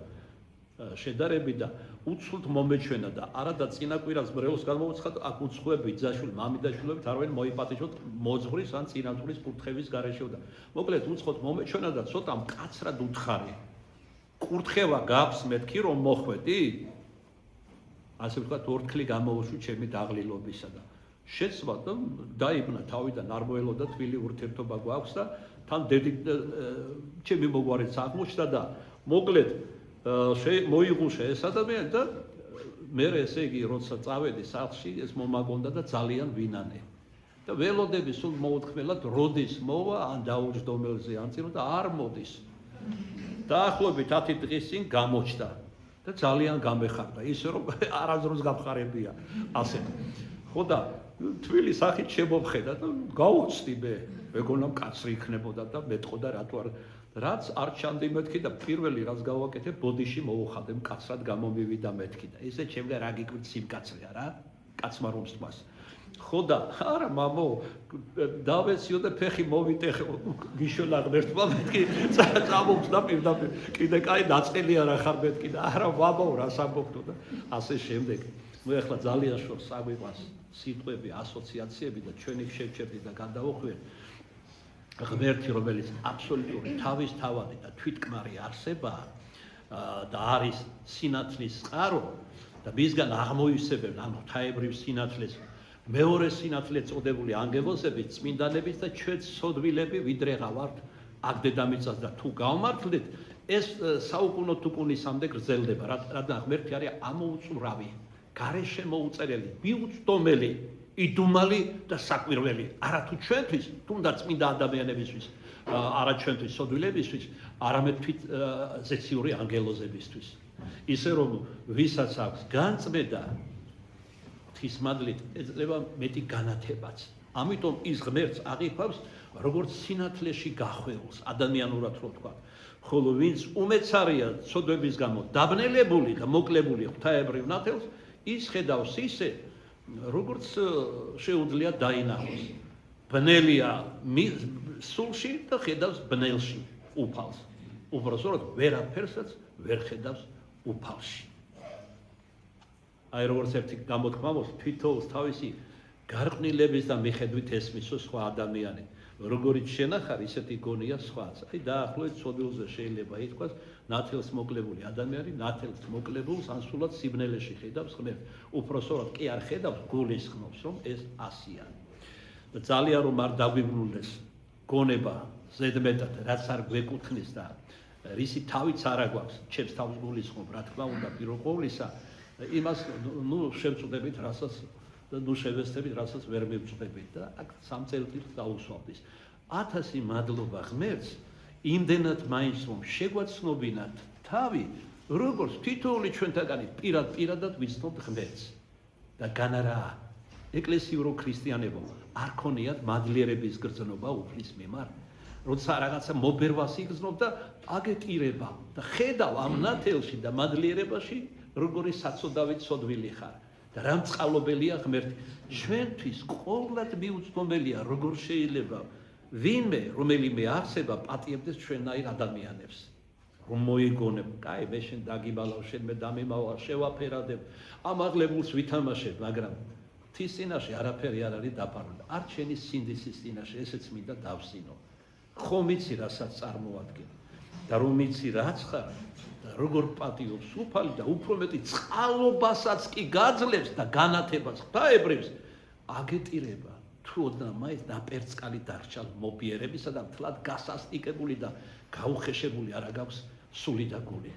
Speaker 1: შედარები და უცვლად მომეჩვენა და არა და წინა კვირას ბრეულს გამოუცხად აქ უცხოები ძაშვილი მამიდაშვილებით არ ვენ მოიპატიჟოთ მოძღვრის ან წინამძღვრის კურთხევის გარეშე და მოკლედ უცხოდ მომეჩვენა და ცოტა მკაცრად უთხარი კურთხევა გაქვს მეთქი რომ მოხვედი ასე ვთქვათ ორთქლი გამოუშვი ჩემი დაღლილობისა და შეცვალა და დაიბნა თავიდან არ მოელოდა თბილი ურთიერთობა გვაქვს და თან დედი ჩემი მოგვარიც აღმოჩნდა და მოკლედ მოიღუშა ეს ადამიანი და მე ესე იგი როცა წავედი სახლში ეს მომაგონდა და ძალიან ვინანე და ველოდები სულ მოუთქმელად როდის მოვა ან დაუჯდომელზე ან წირო და არ მოდის დაახლოებით 10 დღის წინ გამოჩნდა და ძალიან გამეხარდა ისე რომ არასდროს გამხარებია ასე ხო და თბილი სახით შემოვხედა და გავუცდი მე მეგონა მკაცრი იქნებოდა და მეტყოდა რატო არ რაც არ ჩანდი მეთქი და პირველი რაც გავაკეთე ბოდიში მოუხადე მკაცრად გამომივიდა მეთქი და ესე ჩემგან რა გიკვირთ სიმკაცრეა რა კაცმა რომ სწვას ხო და არა მამო დავეციო და ფეხი მოვიტეხე გიშოლა ღმერთმა მეთქი წამოვწდა პირდაპირ კიდე კაი დაწყილი არ ახარ მეთქი და არა მამო რას ამბობდო და ასე შემდეგ ნუ ეხლა ძალიან შორს აგვიყვანს სიტყვები ასოციაციები და ჩვენი შევჩერდით და გადავუხვიეთ ღმერთი რომელიც აბსოლუტური თავისთავადი და თვითკმარი არსებაა და არის სინათლის წყარო და მისგან აღმოისებენ ამ ღვთაებრივ სინათლეს მეორე სინათლე წოდებული ანგელოზები წმინდანების და ჩვენ სოდვილები ვიდრეღა ვართ აქ დედამიწას და თუ გავმართლით ეს საუკუნო თუკუნისამდე გრძელდება რადგან ღმერთი არის ამოუწურავი გარეშე მოუწერელი მიუწვდომელი იდუმალი და საკვირველი არა თუ ჩვენთვის თუნდაც წმინდა ადამიანებისთვის არა ჩვენთვის სოდვილებისთვის არამედ თვით ზეციური ანგელოზებისთვის ისე რომ ვისაც აქვს განწმენდა ღვთისმადლით ეძლევა მეტი განათებაც ამიტომ ის ღმერთს აღიქვავს როგორც სინათლეში გახვეულს ადამიანურად რო თქვა ხოლო ვინც უმეცარია ცოდვების გამო დაბნელებული და მოკლებული ღვთაებრივ ნათელს ის ხედავს ისე როგორც შეუძლია დაინახოს ბნელია სულში და ხედავს ბნელში უფალს უბრალოდ ვერაფერსაც ვერ ხედავს უფალში აი როგორც ერთი გამოთქმა მოხდა თვითონ თავისი გარყვნილების და მიხედვით ესმის სხვა ადამიანი როგორიც შენახარ ისეთი გონია სხვაც აი დაახლოებით ცოდვილზე შეიძლება ითქვას ნათელს მოკლებული ადამიანი ნათელს მოკლებულს ან სულად სიბნელეში ხედავს ღმერთს უпроსორად კი არ ხედავს გულისხმობს რომ ეს ასია და ძალიან რომ არ დაგვიბრუნდეს გონება ზედმეტად რაც არ გვეკუთვნის და რისი თავიც არ აგვაქვს ჩემს თავს გულისხმობ რა თქმა უნდა პირველ ყოვლისა იმას ნუ შევწუდებით რასაც და ნუ შევესწრებით რასაც ვერ მივწუდებით და აქ სამ წელიწადს დაუსვამდის 1000 მადლობა ღმერთს იმდენად მაინც რომ შეგვაცნობინათ თავი როგორც თითოეული ჩვენთაგანი პირადად ვიცნობთ ღმერთს და განარა ეკლესიურო ქრისტიანებო არ ქონიათ მადლიერების გრძნობა უფლის მიმართ როცა რაღაცა მობერვას იგრძნობ და აგეტირება და ხედავ ამ ნათელში და მადლიერებაში როგორი საწოდავით სოდვილი ხარ და რა მწყალობელია ღმერთი ჩვენთვის ყოვლად მიუწვდომელია როგორ შეიძლება ვინმე რომელიმე არსება პატიებდეს ჩვენაირ ადამიანებს რომ მოიგონებ კაი მე შენ დაგიბალავ შენ მე დამემავალ შევაფერადებ ამაღლებულს ვითამაშებ მაგრამ ღვთის წინაშე არაფერი არ არის დაფარული არ ჩვენი სინდისის წინაშე ესეც მინდა დავსინო ხომ იცი რასაც წარმოადგენ და რომ იცი რაც ხარ და როგორ პატიობს უფალი და უფრო მეტი წყალობასაც კი გაძლევს და განათებას ღვთაებრივს აგეტირება თუ ოდნა მაინც დაპერწკალი დარჩალ მოპიერებისა და მთლად გასასტიკებული და გაუხეშებული არა გაქვს სული და გული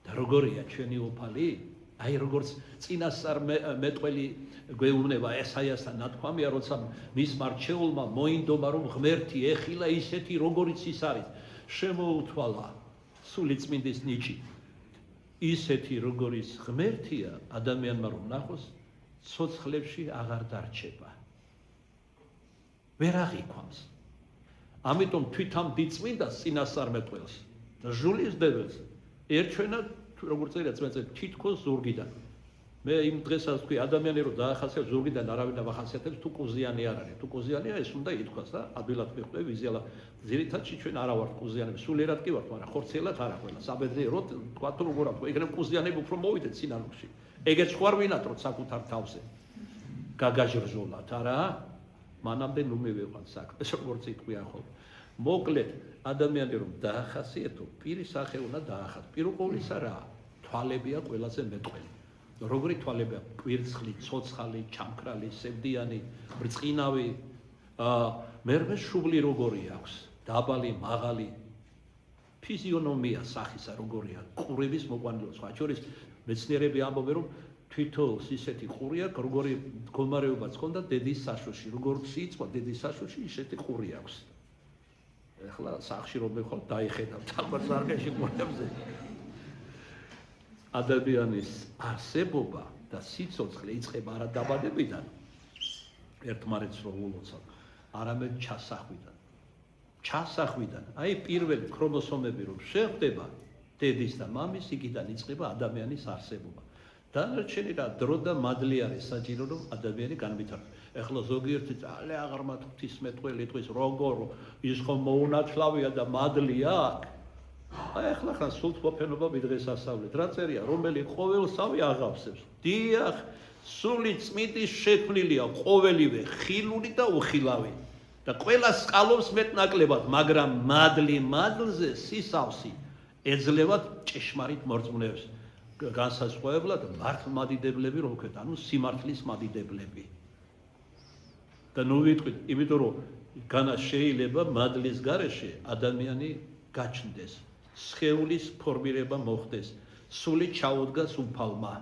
Speaker 1: და როგორია ჩვენი უფალი აი როგორც წინასწარ მეტყველი გვეუბნება ესაიასთან ნათქვამია როცა მის მარჩეულმა მოინდომა რომ ღმერთი ეხილა ისეთი როგორიც ის არის შემოუთვალა სული წმინდის ნიჭი ისეთი როგორიც ღმერთია ადამიანმა რომ ნახოს ცოცხლებში აღარ დარჩება ვერ აღიქვამს ამიტომ თვითონ დიწმინდას წინასწარ მეტყველს და ჟულის დებელს ერჩვენა როგორც წერია წმინდა თითქოს ზურგიდან მე იმ დღესაც თქვი ადამიანი რომ დაახასიათებს ზურგიდან არავინ ახასიათებს თუ კუზიანი არ არის თუ კუზიანია ეს უნდა ითქვას და ადვილად მიხვდები ვიზიალა ძირითადში ჩვენ არა ვართ კუზიანები სულიერად კი ვართ მაგრამ ხორციელად არა ყველა საბედნიეროდ თქვა თუ როგორ აქვს ეგრე კუზიანები უფრო მოვიდეთ სინანულში ეგეც ხوار ვინატროთ საკუთარ თავზე გაგაჟრჟოლათ არა მანამდე ნუ მივიყვანთ საქმეს როგორც იყვია ხოლმე მოკლედ ადამიანი რომ დაახასიათო პირის სახე უნდა დაახასიათო პირუყოლისა რა თვალებია ყველაზე მეტყველი როგორი თვალებია კვირცხლი, ცოცხალი, ჩამქრალი, სევდიანი, ბრწყინავი, მერმე შუბლი როგორი აქვს, დაბალი, მაღალი, ფიზიონომია სახისა როგორია, ყურების მოყვანილობა, სხვა შორის მეცნიერები ამბობენ რომ თვითონ ისეთი ყური აქვს, როგორი მდგომარეობაც ჰქონდა დედის საშოში, როგორ სიიწვა დედის საშოში ისეთი ყური აქვს. ეხლა სახში რომ მეხვალ დაიხედავთ ალბათ ზარგეში ყურებზე. ადამიანის არსებობა და სიცოცხლე იწყება არა დაბადებიდან, ერთმანეთს რო ულოცავ, არამედ ჩასახვიდან. აი პირველი ქრომოსომები რომ შეხვდება დედის და მამის, იქიდან იწყება ადამიანის არსებობა. დანარჩენი რა დრო და მადლი არის საჭირო რომ ადამიანი განვითარდეს. ეხლა ზოგიერთი ძალიან აღარმა ღვთისმეტყველი დღის როგორ ის ხომ მოუნათლავია და მადლი აქვს. აი ახლა ხან სულთმოფენობა მიდღესასწავლეთ. რა წერია, რომელი ყოველსავე აღავსებს. დიახ, სული წმიდის შექმნილია ყოველივე ხილული და უხილავი. და ყველა სკალობს მეტნაკლებად, მაგრამ მადლზე სისავსი ეძლევათ ჭეშმარიტ მორწმუნეებს. განსაზღვრავებლად მართლმადიდებლები რომ ვქეთ, ანუ სიმართლის მადიდებლები. და ნუ ვიტყვით, იმიტომ რომ განა შეიძლება მადლის გარეშე ადამიანი გაჩნდეს. სხეულის ფორმირება მოხდეს, სული ჩაუდგას უფალმა.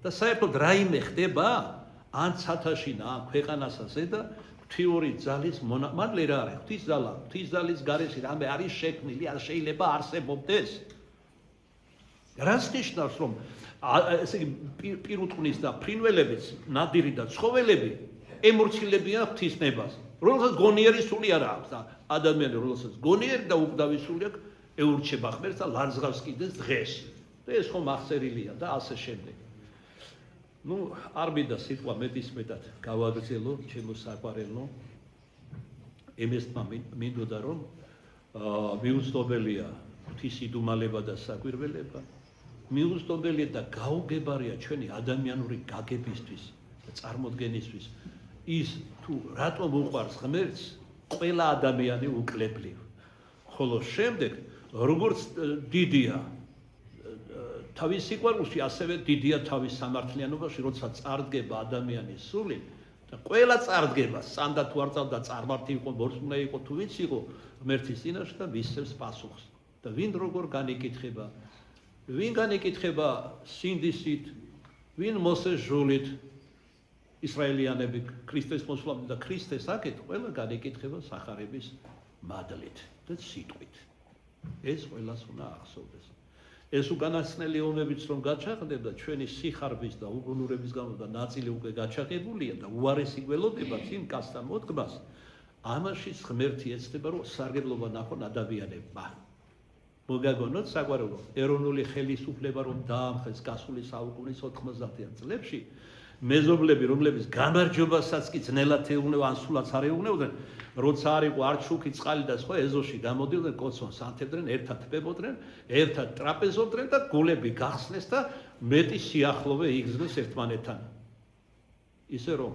Speaker 1: და საერთოდ რაიმე ხდება, ან ცათაშინა, ან ქვეყანასაზე და ღვთიური ძალის მადლი რა არის? ღვთის ძალის გარეშე რამე არის შექმნილი, არ შეიძლება არსებობდეს. რას ნიშნავს, რომ ესე იგი პირუტყვნის და ფრინველების ნადირი და ცხოველები ემორცილებიან ღვთისნებას. რომელსაც გონიერი სული არ აქვს და ადამიანი რომელსაც გონიერი და უკვდავი სული აქვს ეურჩება ღმერთს და ლანძღავს კიდეს დღეს. და ეს ხომ აღწერილია და ასე შემდეგ. ნუ არ მინდა სიტყვა მეტისმეტად გავაგრძელო ჩემო საყვარელო. ემესმა მინდოდა რომ მიუწვდომელია ღვთის იდუმალება და საკვირველება. მიუწვდომელია და გაუგებარია ჩვენი ადამიანური გაგებისთვის და წარმოდგენისთვის. ის თუ რატომ უყვარს ღმერთს, ყველა ადამიანი უკლებლივ. ხოლო შემდეგ როგორც დიდია თავის სიყვარულში, ასევე დიდია თავის სამართლიანობაში, როცა წარდგება ადამიანის სული და ყველა წარდგება, სანდა თუ არ წავდა წარმართი იყო, მორწმუნე იყო, თუ ვინც იყო ღმერთის წინაშე და მისცემს პასუხს. და ვინ როგორ განეკითხება? ვინ განეკითხება სინდისით, ვინ მოსეს ჟულით? ისრაელიანები ქრისტეს მოსვლამდე და ქრისტეს აქეთ ყველა განეკითხება სახარების მადლით და სიტყვით. ეს ყველას უნდა ახსოვდეს. ეს უკანასკნელი ომებიც რომ გაჩაღდება, ჩვენი სიხარბის და უგუნურების გამო და ნაწილი უკვე გაჩაღებულია და უარესი გველოდება წინ კაცთა მოდგმას, ამაშიც ღმერთი ეცდება, რომ სარგებლობა ნახონ ადამიანებმა. მოგაგონოთ საყვარელო, ეროვნული ხელისუფლება რომ დაამხეს გასული საუკუნის 90-იან წლებში, მეზობლები, რომლებიც გამარჯვებასაც კი ძნელად ეუბნებოდნენ, ან სულაც არ ეუბნებოდნენ, როცა არ იყო არ ჩუქი, წყალი და სხვა ეზოში გამოდიოდნენ, კოცონს ანთებდნენ, ერთად თბებოდნენ, ერთად ტრაპეზობდნენ და გულები გახსნეს და მეტი სიახლოვე იგრძნეს ერთმანეთთან. ისე რომ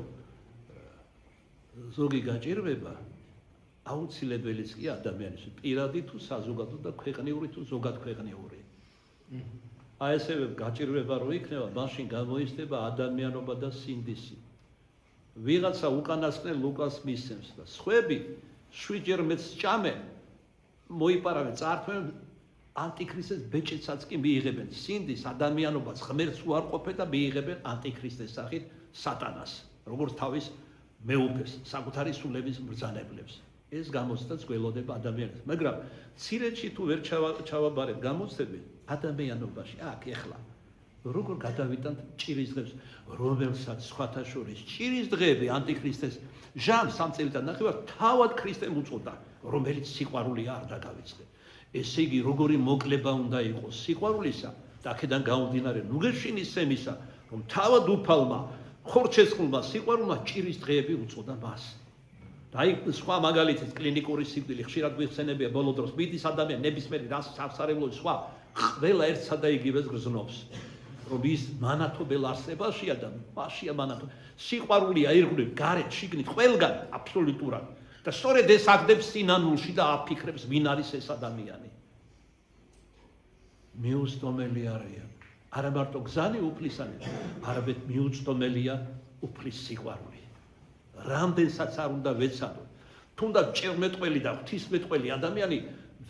Speaker 1: ზოგი გაჭირვება აუცილებელიც კი ადამიანის პირადი თუ საზოგადო და ქვეყნიური თუ ზოგადქვეყნიური. აი ესე გაჭირვება რო იქნება, მაშინ გამოისდება ადამიანობა და სინდისი. ვიღაცა უკანასკნელ ლუკას მისცემს და სხვები შვიდჯერ მეც ჭამენ, მოიპარავენ, წართვენ ანტიქრისტეს ბეჭედსაც კი მიიღებენ. სინდის ადამიანობას ღმერთს უარყოფენ და მიიღებენ ანტიქრისტეს სახით სატანას, როგორც თავის მეუფეს, საკუთარი სულების მბრძანებლებს. ეს გამოცდაც გველოდება ადამიანს, მაგრამ მცირედში თუ ვერ ჩავაბარებ გამოცდები ადამიანობაში, აქ ეხლა როგორ გადავიტანთ ჭირის დღეს, რომელსაც სხვათა შორის ჭირის დღეები ანტიქრისტეს ჟამს 3 წელიწად ნახევარ თავად ქრისტემ უწოდა, რომელიც სიყვარული არ დაგავიწყე. ესე იგი, როგორი მოკლება უნდა იყოს სიყვარულისა და აქედან გამომდინარე, ნუგეშინის სემისა, რომ თავად უფალმა ხორჩესხულმა სიყვარულმა ჭირის დღეები უწოდა მას. და აი სხვა მაგალითიც კლინიკური სიკვდილი ხშირად გვიხსენებია ბოლო დროს მიდის ადამიანი ნებისმიერი რას სამსარებლო სხვა ყველა ერთსა და იგივეს გრძნობს. რომ ის მანათობელ არსებაშია და მასია მანათო. სიყვარულია ირგვლივ გარეთ შიგნით ყველგან აბსოლუტურად და სწორედ ეს აგდებს სინანულში და აფიქრებს ვინ არის ეს ადამიანი. მიუწვდომელი არიან. არა მარტო გზანი უფლისანი, არამედ მიუწვდომელია უფლის სიყვარული. რამდენსაც არ უნდა ვეცადოთ, თუნდაც ჭერმეტყველი და ღვთისმეტყველი ადამიანი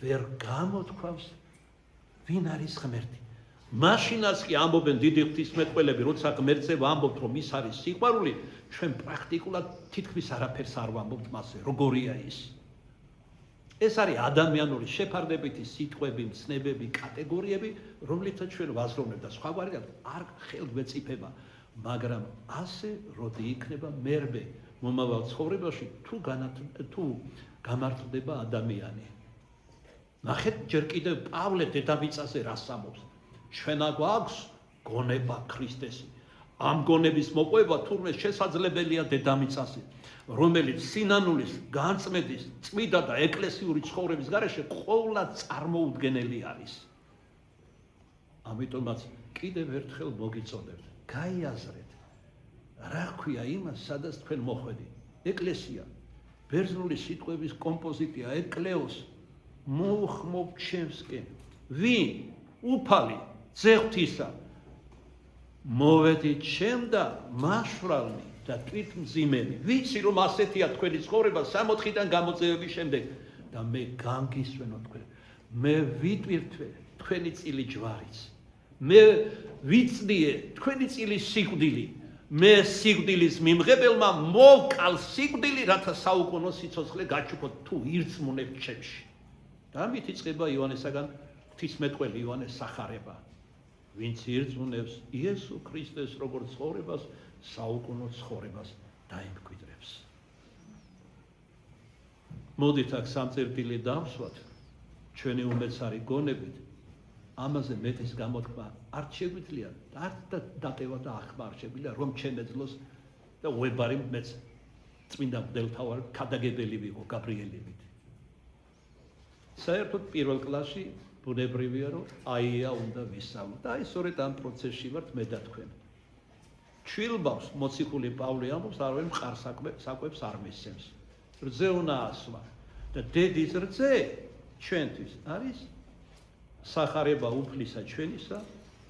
Speaker 1: ვერ გამოთქვამს ვინ არის ღმერთი. მაშინაც კი ამბობენ დიდი ღვთისმეტყველები, როცა ღმერთზე ვამბობთ, რომ ის არის სიყვარული, ჩვენ პრაქტიკულად თითქმის არაფერს არ ვამბობთ მასზე, როგორია ის. ეს არის ადამიანური შეფარდებითი სიტყვები, მცნებები, კატეგორიები, რომლითაც ჩვენ ვაზროვნებთ და სხვაგვარად არ ხელგვეწიფება, მაგრამ ასე როდი იქნება მერბე მომავალ ცხოვრებაში თუ გამართლდება ადამიანი. ნახეთ ჯერ კიდევ პავლე დედამიწაზე რას ამბობს. ჩვენ გვაქვს გონება ქრისტესი. ამ გონების მოპოვება თურმე შესაძლებელია დედამიწაზე, რომელიც სინანულის, განწმენდის, წმიდა და ეკლესიური ცხოვრების გარეშე ყოვლად წარმოუდგენელი არის. ამიტომაც კიდევ ერთხელ მოგიწოდებთ, გაიაზრეთ, რა ქვია იმას, სადაც თქვენ მოხვედით. ეკლესია, ბერძნული სიტყვების კომპოზიტია, ეკლეოს, მოუხმობ ჩემსკენ, ვინ, უფალი, ძეღვთისა, მოვედით ჩემ და მაშვრალნი და თვითმძიმენი. ვიცი რომ ასეთია თქვენი ცხოვრება 60-დან გამოწევების შემდეგ და მე განგისვენო თქვენ. მე ვიტვირთვე თქვენი წილი ჯვარიც. მე ვიწდიე თქვენი წილის სიკვდილი. მე სიკვდილის მიმღებელმა მოვკალ სიკვდილი, რათა საუკუნო სიცოცხლე გაჩუქოთ თუ ირწმუნებთ ჩემში. და ამით იწყება იოანესაგან ღვთისმეტყველი იოანეს სახარება. ვინც ირწმუნებს იესო ქრისტეს როგორც ცხოვრებას, საუკუნო ცხოვრებას დაიმკვიდრებს. მოდით აქ სამწერტილი დავსვათ, ჩვენი უმეცარი გონებით, ამაზე მეტის გამოთქმა არ შეგვიძლია, არ დატევა და ახმა არ შეგვიძლია, რომ ჩემეძლოს და უებარი მეც წმინდა მღვდელთავარ ქადაგებელი ვიყო გაბრიელებით. საერთოდ პირველ კლასში ბუნებრივია, რომ აია უნდა ვისწავლო და აი სწორედ ამ პროცესში ვართ მე და თქვენ. ჩვილბავს მოციქული პავლე ამბობს, არავინ მყარ საკვებს არ მისცემს. რძე უნდა ასვა და დედის რძე ჩვენთვის არის სახარება უფლისა ჩვენისა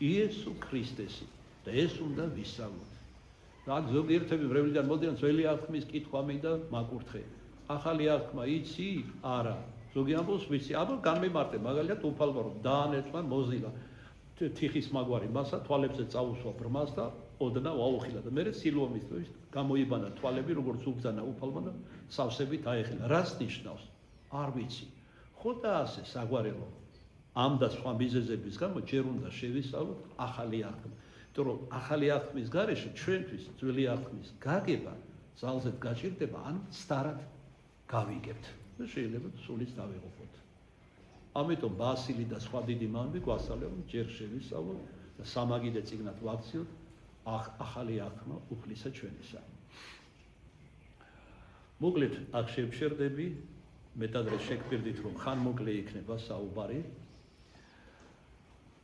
Speaker 1: იესო ქრისტესი და ეს უნდა ვისწავლოთ. და აქ ზოგიერთები ბრევლიდან მოდიან ძველი აღთქმის კითხვა მინდა მაკურთხე. ახალი აღთქმა იცი? არა. ზოგი ამბობს ვიცი, აბა განმემარტე მაგალითად უფალმა რომ დაანერწმა მოზილა თიხის მაგვარი მასა თვალებზე წაუსვა ბრმას და ოდნა ვაუხილა და მერე სილუამის დროს გამოიბანა თვალები როგორც უბძანა უფალმა და სავსებით აეხილა. რას ნიშნავს? არ ვიცი. ხო და ასე საგვარელო ამ და სხვა მიზეზების გამო ჯერ უნდა შევისწავლოთ ახალი აღთქმა. იმიტომ რომ ახალი აღთქმის გარეშე ჩვენთვის ძველი აღთქმის გაგება ძალზედ გაჭირდება ან სტარად გავიგებთ. შეიძლება სულიც დავიღოთ. ამიტომ ბასილი და სხვა დიდი მამები გვასწავლებენ ჯერ შევისწავლოთ და სამაგიდე წიგნად ვაქციოთ ახალი აღთქმა უფლისა ჩვენისა. მოკლედ აქ შევჩერდები, მეტადრე შეგპირდით რომ ხანმოკლე იქნება საუბარი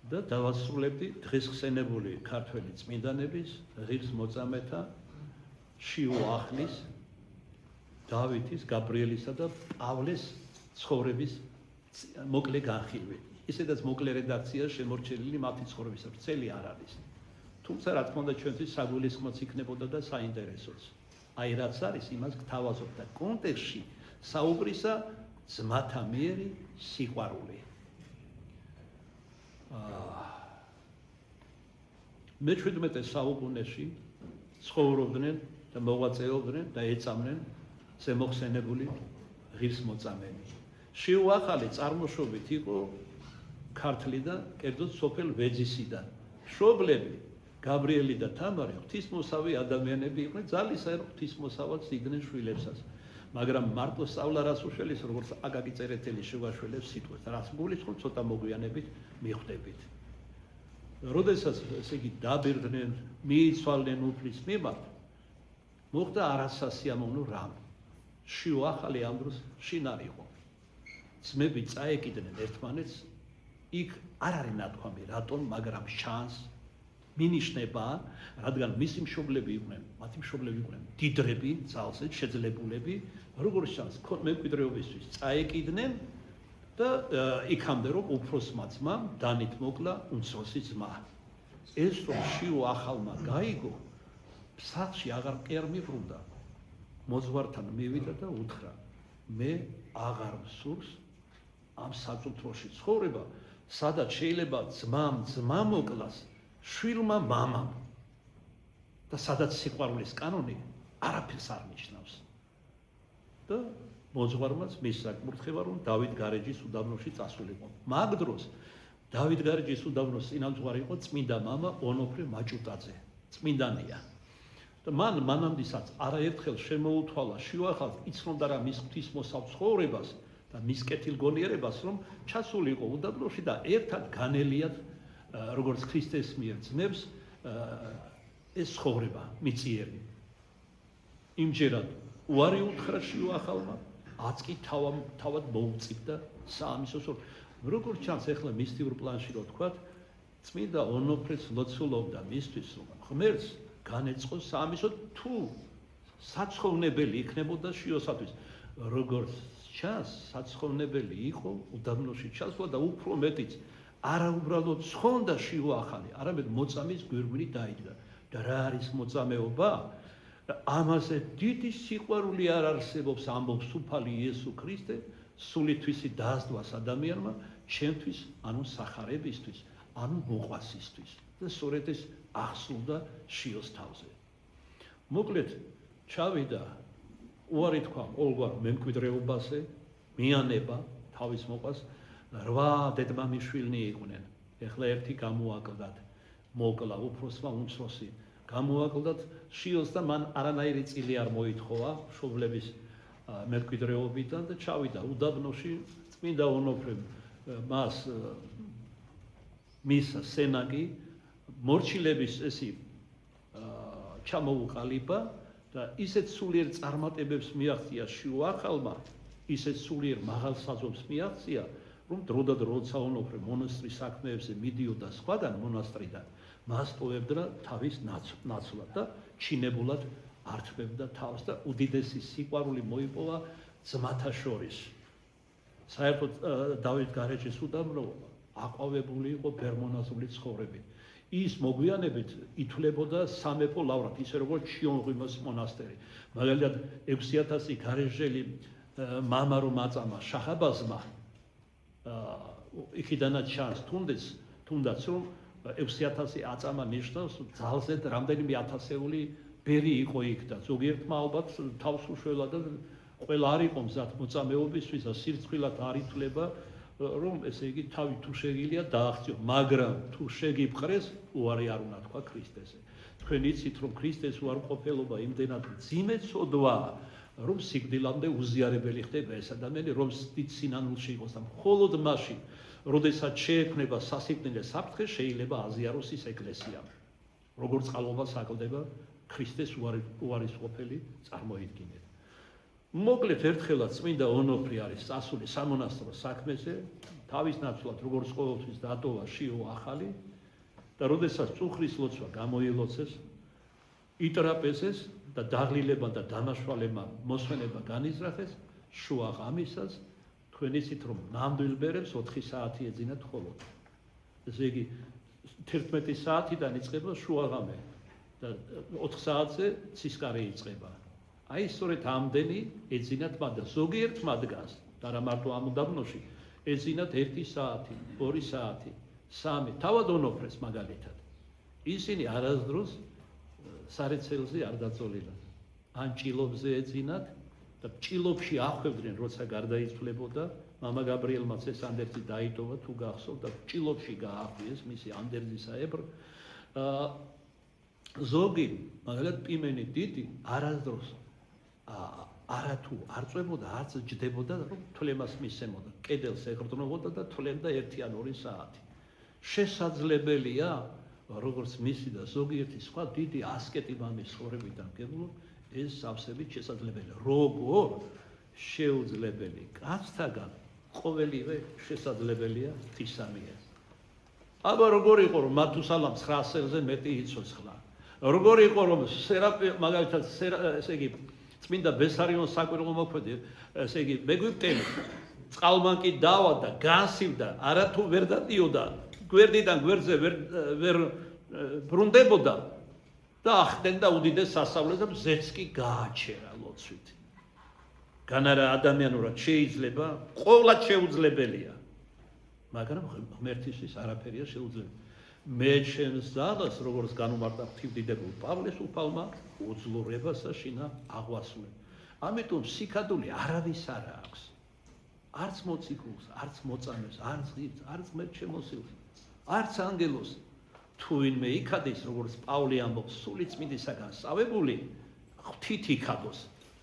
Speaker 1: და დავასრულებდი დღესხსენებული ქართველი წმინდანების ღირს მოწამეთა შიო ახლის დავითის, გაბრიელისა და პავლეს ცხოვრების მოკლე განხილვი. ისედაც მოკლე რედაქცია შემორჩენილი მათი ცხოვრების ვრცელი არ არის. თუმცა რა თქმა უნდა ჩვენთვის საგულისხმოც იქნებოდა და საინტერესოც. აი რაც არის იმას გთავაზობ და კონტექსტში საუბრისა ძმათა მიერი სიყვარული. მე-17 საუკუნეში ცხოვრობდნენ და მოღვაწეობდნენ და ეწამნენ ზემოხსენებული ღირსმოწამენი. შიუახალი წარმოშობით იყო ქართლი და კერძოდ სოფელ ვეძისიდან. მშობლები გაბრიელი და თამარი ღვთისმოსავი ადამიანები იყვნენ, ძალისხმევ ღვთისმოსავალს იგდნენ შვილებსაც. მაგრამ მარტო სწავლა რას უშველის, როგორც აკაკი წერეთელი შევაშველებს სიტყვას, რაც გულისხმობს ცოტა მოგვიანებით მიხვდებით. როდესაც ესე იგი დაბერდნენ, მიიცვალნენ უფლის მიმართ, მოხდა არასასიამოვნო რამ. შიო ახალი ამ დროს შინ არ იყო. ძმები წაეკიდნენ ერთმანეთს, იქ არ არის ნათქვამი, რატომ, მაგრამ ჩანს მინიშნება, რადგან მისი მშობლები იყვნენ, მათი მშობლები იყვნენ დიდრები, ძალზე შეძლებულები, როგორც ჩანს, მემკვიდრეობისთვის წაეკიდნენ და იქამდე რომ უფროსმა ძმამ დანით მოკლა უმცროსი ძმა. ეს რომ შიო ახალმა გაიგო, სახლში აღარ კი არ მიბრუნდა. მოძღვართან მივიდა და უთხრა, მე აღარ მსურს ამ საწუთროში ცხოვრება, სადაც შეიძლება ძმამ ძმა მოკლას, შვილმა მამამ და სადაც სიყვარულის კანონი არაფერს არ ნიშნავს. და მოძღვარმაც მისცა კურთხევა, რომ დავით გარეჯის უდაბნოში წასულიყო. მაგ დროს დავით გარეჯის უდაბნოს წინამძღვარი იყო წმინდა მამა ონოფრე მაჭუტაძე, წმინდანია. და მანამდესაც არაერთხელ შემოუთვალა შიოახალს იცნობდა რა მის ღვთისმოსავ ცხოვრებას და მის კეთილგონიერებას, რომ ჩასულიყო უდაბნოში და ერთად განელიათ როგორც ქრისტეს მიერ ძმებს ეს ცხოვრება მიწიერი. იმჯერად უარი უთხრა შიოახალმა, აწკი თავად მოუწიფდა საამისოს ორ. როგორც ჩანს ახლა მისტიურ პლანში რო თქვათ, წმინდა ონოფრეს ლოცულობდა მისთვის, რომ ღმერთს განეწყო საამისო თუ საცხოვნებელი იქნებოდა შიოსათვის. როგორც ჩანს, საცხოვნებელი იყო უდაბნოში ჩასვლა და უფრო მეტიც არა უბრალოდ ცხონდა შიოახალი, არამედ მოწამის გვირგვინი დაიდგა. და რა არის მოწამეობა? ამაზე დიდი სიყვარული არ არსებობს, ამბობს უფალი იესო ქრისტე, სულითვისი დაასდვას ადამიანმა, ჩემთვის, ანუ სახარებისთვის, ანუ მოყვასისთვის. და სწორედ ეს ახსოვდა შიოს თავზე. მოკლედ, ჩავიდა უარი თქვა ყოველგვარ მემკვიდრეობაზე, მიანება თავის მოყვას, 8 დედმამიშვილნი იყვნენ. ეხლა ერთი გამოაკლდათ, მოკლა უფროსმა უმცროსი. გამოაკლდათ შიოს და მან არანაირი წილი არ მოითხოვა მშობლების მემკვიდრეობიდან და ჩავიდა უდაბნოში. წმინდა ონოფრემ მას მისცა სენაგი, მორჩილების ესი ჩამოუყალიბა და ისეთ სულიერ წარმატებებს მიაღწია შიოახალმა, ისეთ სულიერ მაღალ საზომს მიაღწია, რომ დროდადრო როცა ონოფრე მონასტრის საქმეებზე მიდიოდა სხვაგან მონასტრიდან, მას ტოვებდა თავის ნაცვლად და ჩინებულად ართმევდა თავს და უდიდესი სიყვარული მოიპოვა ძმათა შორის. საერთოდ დავით გარეჯის უდაბნო აყვავებული იყო ბერმონაზული ცხოვრებით. ის მოგვიანებით ითვლებოდა სამეფო ლავრად, ისე როგორც ჩიონღვიმოს მონასტერი. მაგალითად 6000 გარეჯელი მამა რომ აწამა შაჰაბაზმა, იქიდანაც ჩანს თუნდაც რომ 6000 აწამა ნიშნავს ძალზე რამდენიმე ათასეული ბერი იყო იქ და ზოგიერთმა ალბათ თავს უშველა და ყველა არ იყო მზად მოწამეობისთვის და სირცხვილად არ ითვლება, რომ ესე იგი თავი თუ შეგიძლია დააღწიო, მაგრამ თუ შეგიფყრეს, უარი არ უნდა თქვა ქრისტესზე. თქვენ იცით, რომ ქრისტეს უარყოფილობა იმდენად მძიმე ცოდვაა, რომ სიკვდილამდე უზიარებელი ხდება ეს ადამიანი, რომ დიდ სინანულში იყოს და მხოლოდ მაშინ, როდესაც შეექმნება სასიკვდილე საფრთხე, შეიძლება აზიაროს ის ეკლესია. როგორც წყალობას აკლდება ქრისტეს უარისყოფელი წარმოიდგინეთ. მოკლედ ერთხელაც წმინდა ონოფრე არის წასული სამონასტრო საქმეზე, თავის ნაცვლად როგორც ყოველთვის დატოვა შიოახალი და როდესაც წუხრის ლოცვა გამოილოცეს, იტრაპეზეს და დაღლილება და დამაშვალება მოსვენება განიზრახეს, შუა ღამისას თქვენ იცით რომ ნამდვილ ბერებს 4 საათი ეძინათ ხოლოდ. ესე იგი 11 საათიდან იწყება შუა ღამე და 4 საათზე ცისკარი იწყება. აი სწორედ ამდენი ეძინათ მათ და ზოგიერთ მათგანს და რა მარტო ამ უდაბნოში ეძინათ 1 საათი, 2 საათი, 3. თავად ონოფრეს მაგალითად. ისინი არასდროს სარეცელზე არ დაწოლილან. ან ჭილობზე ეძინათ და ჭილობში ახვევდნენ, როცა გარდაიცვლებოდა, მამა გაბრიელმაც ეს ანდერძი დაიტოვა თუ გახსოვთ და ჭილობში გაახვიეს მისი ანდერძისაებრ. ზოგი, მაგალითად პიმენი დიდი არასდროს არათუ არ წვებოდა, არც ჯდებოდა, რომ თვლემას მისცემოდა. კედელს ეყრდნობოდა და თვლემდა 1 ან 2 საათი. შესაძლებელია, როგორც მისი და ზოგიერთი სხვა დიდი ასკეტი მამის ცხოვრებიდან გეუბნებოდ, ეს სავსებით შესაძლებელია. როგორ შეუძლებელი კაცთაგან ყოველივე შესაძლებელია ღვთისამია. აბა როგორ იყო რომ მათუსალამ 900-ზე მეტი იცოცხლა. როგორ იყო რომ მაგალითად ესე იგი წმინდა ბესარიონ საკვირველო მოქმედი ესე იგი მეგვიპტელი წყალმანკი დავა და განსივდა არათუ ვერ დადიოდა გვერდიდან გვერდზე ვერ ბრუნდებოდა და ახდენდა უდიდეს სასწაულს და მზეც კი გააჩერა ლოცვით. განარა ადამიანურად შეიძლება ყოვლად შეუძლებელია. მაგრამ ღმერთისთვის არაფერია შეუძლებელი. მე ჩემს ძალას როგორც განუმარტა ღვთივდიდებულ პავლეს უფალმა უძლურებასა შინა აღვასრულე. ამიტომ სიკადული არავის არ აქვს. არც მოციქულს, არც მოწამეს, არც ღირს, არც ღმერთ შემოსილს, არც ანგელოს. თუ ვინმე იქადეს, როგორც პავლე ამბობს, სული წმინდისაგან სწავებული, ღვთით იქადოს,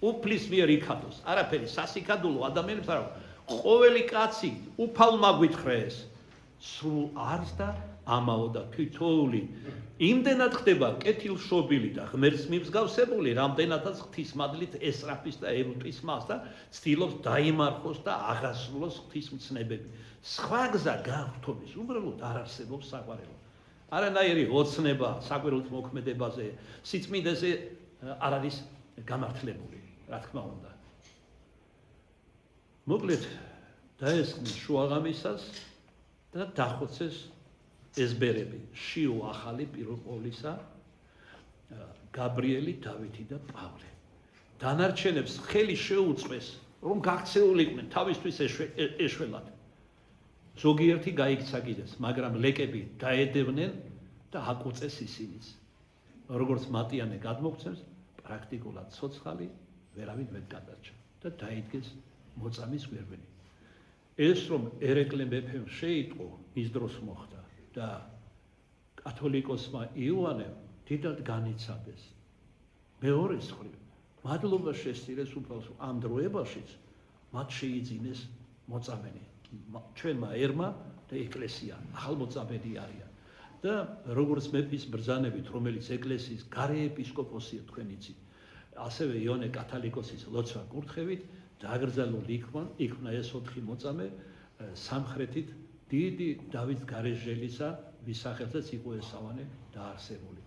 Speaker 1: უფლის მიერ იქადოს. არაფერი სასიკადულო ადამიანებს არ აქვს. ყოველი კაცი უფალმა გვითხრეს, სულ არც და ამაო და თითოეული იმდენად ხდება კეთილშობილი და ღმერთს მიმსგავსებული, რამდენადაც ღვთისმადლით ესწრაფის და ელუტის მას და ცდილობს დაიმარხოს და აღასრულოს ღვთისმცნებები. სხვა გზა გაღვთობის უბრალოდ არ არსებობს საყვარელო. არანაირი ოცნება საკვირველის მოქმედებაზე, სიწმინდეზე არ არის გამართლებული, რა თქმა უნდა. მოკლედ დაესხნენ შუაღამისას და დახოცეს ეს ბერები, შიო ახალი პირველ ყოვლისა, გაბრიელი, დავითი და პავლე. დანარჩენებს ხელი შეუწყვეს, რომ გაქცეულიყვნენ თავისთვის ეშველად. ზოგიერთი გაიქცა კიდეც, მაგრამ ლეკები დაედევნენ და აკუწეს ისინიც. როგორც მატიანე გადმოგცემს, პრაქტიკულად ცოცხალი ვერავინ ვერ გადარჩა და დაიდგეს მოწამის გვერდები. ეს რომ ერეკლე მეფემ შეიტყო, მის დროს მოხდა და კათოლიკოსმა იოანემ დიდად განიცადეს. მეორეს მხრივ, მადლობა შესწირეს უფალს ამ დროებაშიც მათ შეიძინეს მოწამენი. ჩვენმა ერმა და ეკლესია ახალმოწამენი არიან. და როგორც მეფის ბრძანებით, რომელიც ეკლესიის გარე ეპისკოპოსია თქვენ იცით, ასევე იონე კათალიკოსის ლოცვა კურთხევით დაგრძელულ იქნა ეს 4 მოწამე სამხრეთით დიდი დავით გარეჟელისა ვის სახელზეც იყო ეს სავანე დაარსებული.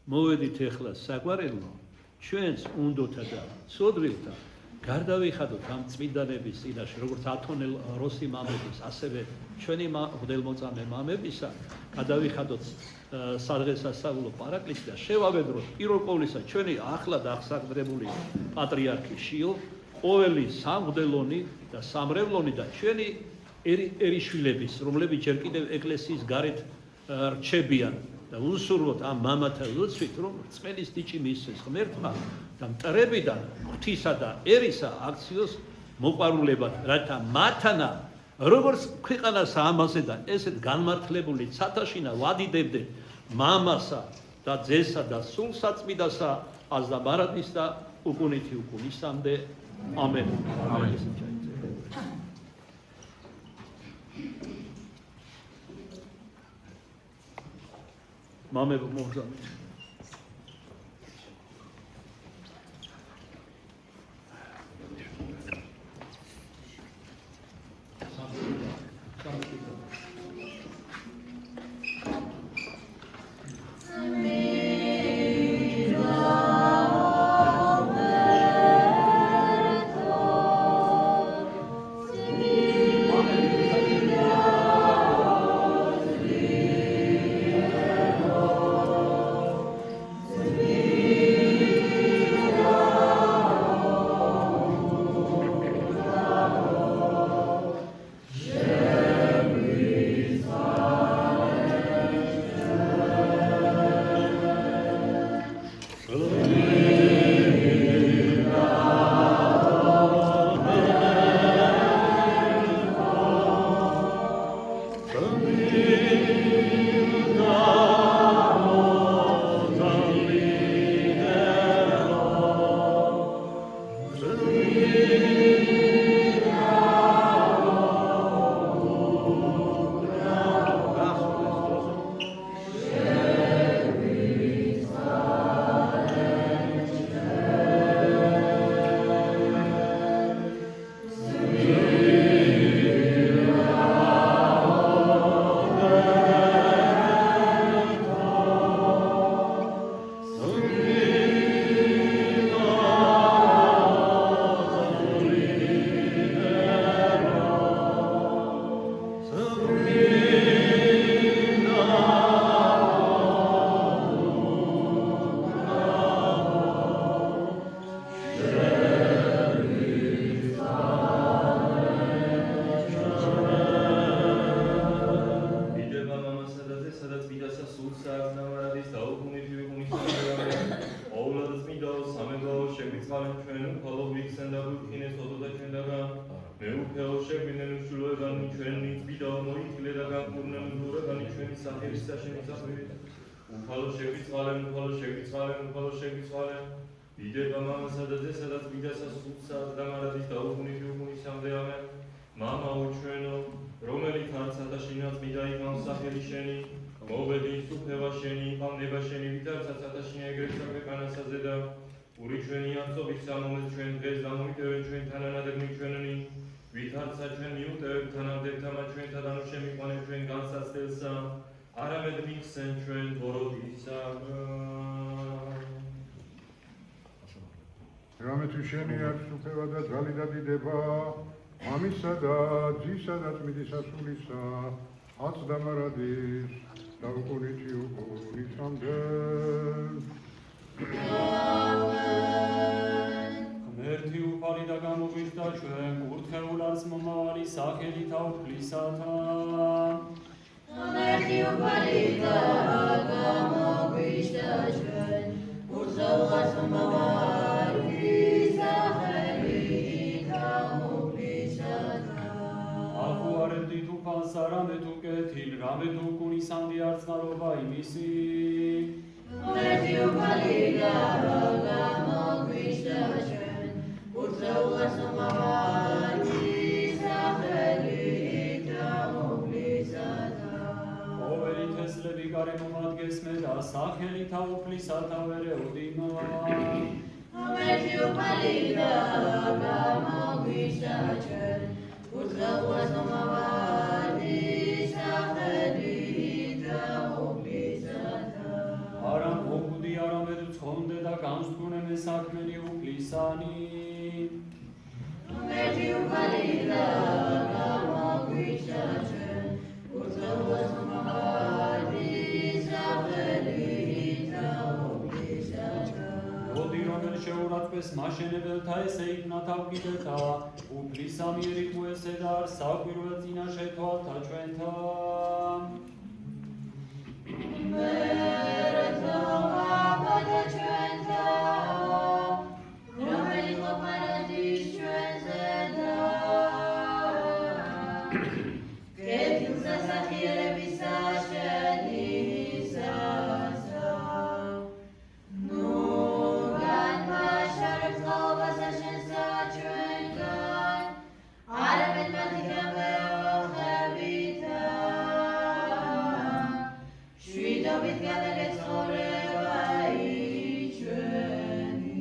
Speaker 1: მოვედით ახლა საგვარელო, ჩვენს უნდოთა და სოდვილთა გარდავიხადოთ ამ წმინდანების წინაშე, როგორც ათონელ როსი მამების, ასევე ჩვენი მღვდელმოწამე მამებისა, გადავიხადოთ სადღესასწაულო პარაკლისი და შევავედროთ პირველ ყოვლისა ჩვენი ახლად აღსაყდრებული პატრიარქი შიო, ყოველი სამღვდელონი და სამრევლონი და ჩვენი ერიშვილების, რომლებიც ჯერ კიდევ ეკლესიის გარეთ რჩებიან და უსურვოთ ამ მამათა ლოცვით, რომ რწმენის ნიჭი მისცეს ღმერთმა და მტრებიდან ღვთისა და ერისა აქციოს მოყვარულებად, რათა მათანა როგორც ქვეყანას ამაზე და ესეთ განმართლებული ცათაშინა ვადიდებდნენ მამასა და ძესა და სულ საწმიდასა აზდა მარადის და უკუნითი უკუნისამდე. ამენ. მამებო მოგზავნით.
Speaker 2: შეგვიწყალენ ჩვენ უფალო ვიქცენ და გვიფხინეს ოდო და ჩვენ დაგან მე უფეო შეგვიდნენ უშულოებანი ჩვენი წვიდა მოითილე და განკურნენ ურებანი ჩვენი სახელის საშენი საყვირით უფალო შეგვიწყალენ დიდება მამასა და ძესა და წვიდასა სულსა და მარადის და უღუნითი უღუნისამდე ამენ მამაო ჩვენო რომელიც არცათა შინა წვიდა იყავს სახელი შენი მოვედი სუფევა შენი იყავნება შენი ვითარცათა შინა ეგრეცა ქვეყანასაზე და ური ჩვენი აცობის სამომეს ჩვენ დღეს დამოიტევენ ჩვენ თანანადებ მიჩვენენი ვითარცა ჩვენ მიუტევებ თანამდებთამა ჩვენთა და ნუ შემიყვანებ ჩვენ განსაცდელსა არამედ მიხსენ ჩვენ ბოროტისა
Speaker 3: რამეთუ შენი აქვს სუფევა და ძალი და დიდება ამისა და ძისა და წმინდის ასულისა აც და მარადის და უგუნითი უგუნისამდე
Speaker 4: ღმერთი უფალი და გამოგვიხდა ჩვენ კურთხეულ არს მომავალი სახელით აუფლისათა
Speaker 5: ღმერთი უფალი და გამოგვიხდა ჩვენ კურთხეულ არს მომავალი სახელით აუფლისათა
Speaker 4: ახუარებდით უფალს არამედ უკეთილ რამედ უკუნისამდე არც წყალობა იმისი
Speaker 5: ღმერთი უფალი და გამოგვიხდა ჩვენ კურთხეულ არს მომავალი სახელით აუფლისათა
Speaker 4: ყოველი თესლები გარემომად გესმე და სახელით აუფლისათა ვერეუდინა
Speaker 5: ღმერთი უფალი და გამოგვიხდა ჩვენ კურთხეულ არს მომავალი სახელით აუფლისათა
Speaker 4: არამ ოგუდი არამედ ცხონდე და განსკვნემე საქმენი უფლისანი
Speaker 5: ღმერთი უფალი და გამოგვიხდა ჩვენ კურთხეულ არს მომავალი სახელით აუფლისათა
Speaker 4: როდი რომელ შეურაცხყვეს მაშენებელთა ესე იქნა თავგიდეთა უფლისა მიერით მოესე და არ საკვირველ წინაშე თვალთა ჩვენთა
Speaker 5: მერეთო აბადა ჩვენთა რომელიც ყოფარადის ჩვენზე და კეთილ სასახიერებისა შენისასა ნუ განმაშარებს წყალობასა შენსა ჩვენგან არამედ მათი გამეოხებითა შვიდობით გადაგეცხოვრება ჩვენი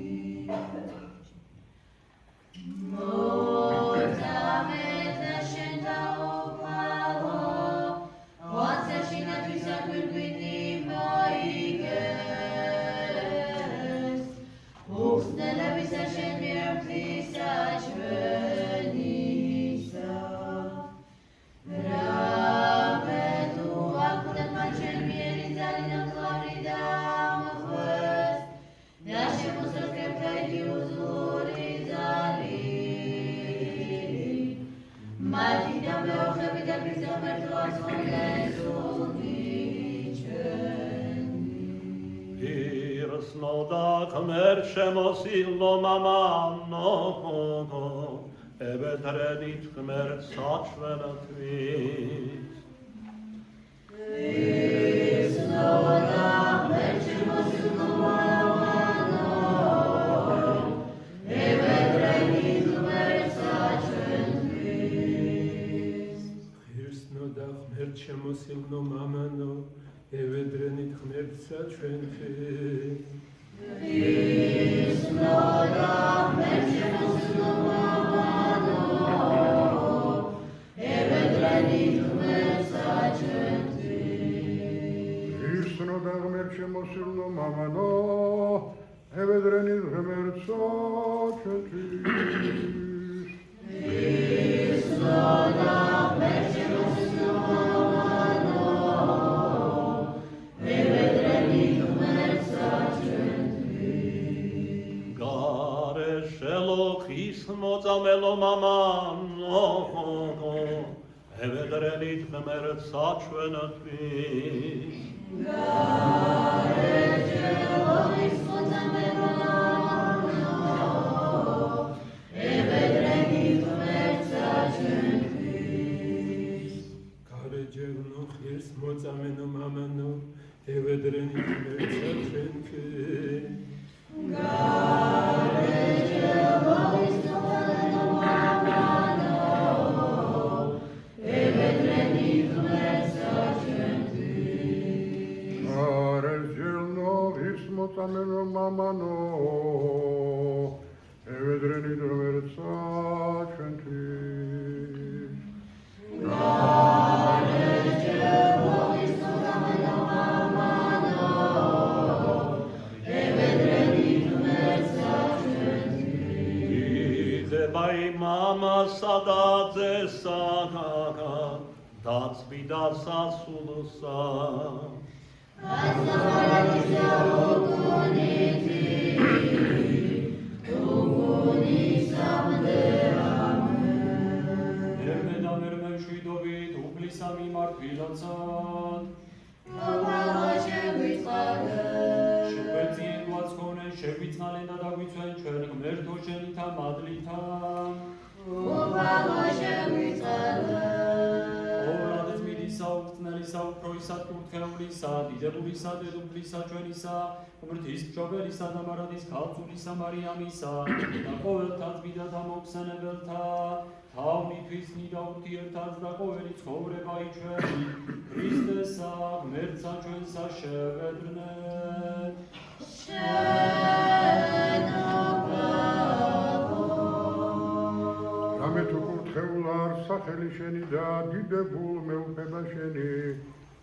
Speaker 5: მოწამეთ და შენთა უფალო ოცეში ნათვისა გვირგვინი მოიგეს უხსნელებისა შენ მიერთვისა ჩვენისა რამე თუ აკვდათ მათ შენ მიერი ძალი და მძლავრი და ამხვეს და შემოსარგებთა იგი უძლური ძალი მათი და მეოხები და გრძნობერთო არც ხონდეს უნიჩენი
Speaker 1: Irsno da kmer shemosilno mamano Evedrenit kmer sačvenatvis
Speaker 5: Irsno da kmer shemosilno mamano Evedrenit kmer sačvenatvis
Speaker 6: Irsno da kmer shemosilno mamano Evedrenit kmer sačvenatvis
Speaker 5: Irsno da kmer shemosilno mamano Evedrenit kmer sačvenatvis
Speaker 3: Irsno da gmer შემოსილნო მამანო ევედრენით ღმერთ საჩვენთვის
Speaker 5: Irsno da kmer shemosilno mamano Evedrenit kmer sačvenatvis
Speaker 1: Gare shelochis motzamelo mamano Evedrenit kmer sačvenatvis
Speaker 5: Gare shelochis motzamelo mamano
Speaker 3: ევედრენით ღმერთსა ჩვენთვის.
Speaker 1: მამასა და ძესა და წმინდა სასულსა
Speaker 4: დიდებულისა, დედოფლისა, ჩვენისა, ღმრთის მშობელისა და მარადის ქალწულისა მარიამისა და ყოველთა წმინდათა მოხსენებელთა თავმითვის ნიდა ურთიერთად და ყოველი ცხოვრება იჩვენი ქრისტესა, ღმერთსა ჩვენსა შევედრნეთ.
Speaker 3: რამე თუ კურთხეულარ სახელი შენი და დიდებულ მეუფება შენი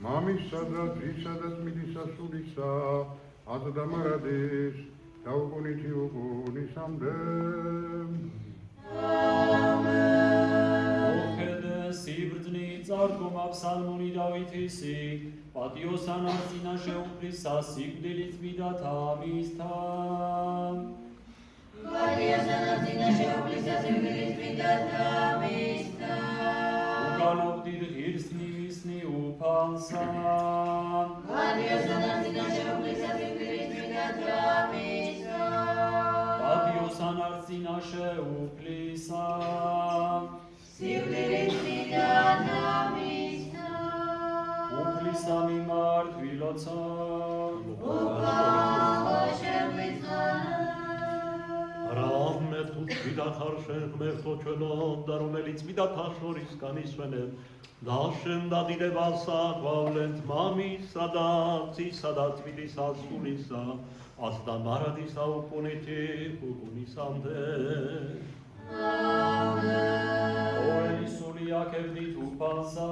Speaker 3: მამისა და ძისა და წმინდისა სულისა ად და მარადის და უკუნითი უკუნისამდე.
Speaker 4: მოხედე სიბრძნი წარდგომა ფსალმუნი დავითისი პატიოსანა წინა შეუფლისა სიკვდილით მიდათა მისთან.
Speaker 5: პატიოსანა წინა შეუფლისა სიკვდილით მიდათა მისთან.
Speaker 4: უკანოვდით ღირსნი მისნი უფალსა.
Speaker 5: პატიოსანა წინა შეუფლისა სიკვდილით მიდათა მისთან.
Speaker 4: პატიოსანა წინა შეუფლისა
Speaker 5: სიკვდილით მიდათა მისთან.
Speaker 4: უფლისა მიმართ ვილოცა
Speaker 5: უფალო შეგვიწყალე.
Speaker 1: რამე თუ წმინდათა შენ ღმერთო ჩვენო და რომელიც წმინდათა შორის განისვენებ და შენ დადიდებასა გვავლენთ მამისა და ძისა და წმინდისა სულისა ას და მარადისა უკუნითი უკუნისამდე.
Speaker 4: ყოველი სული აკებდით უფალსა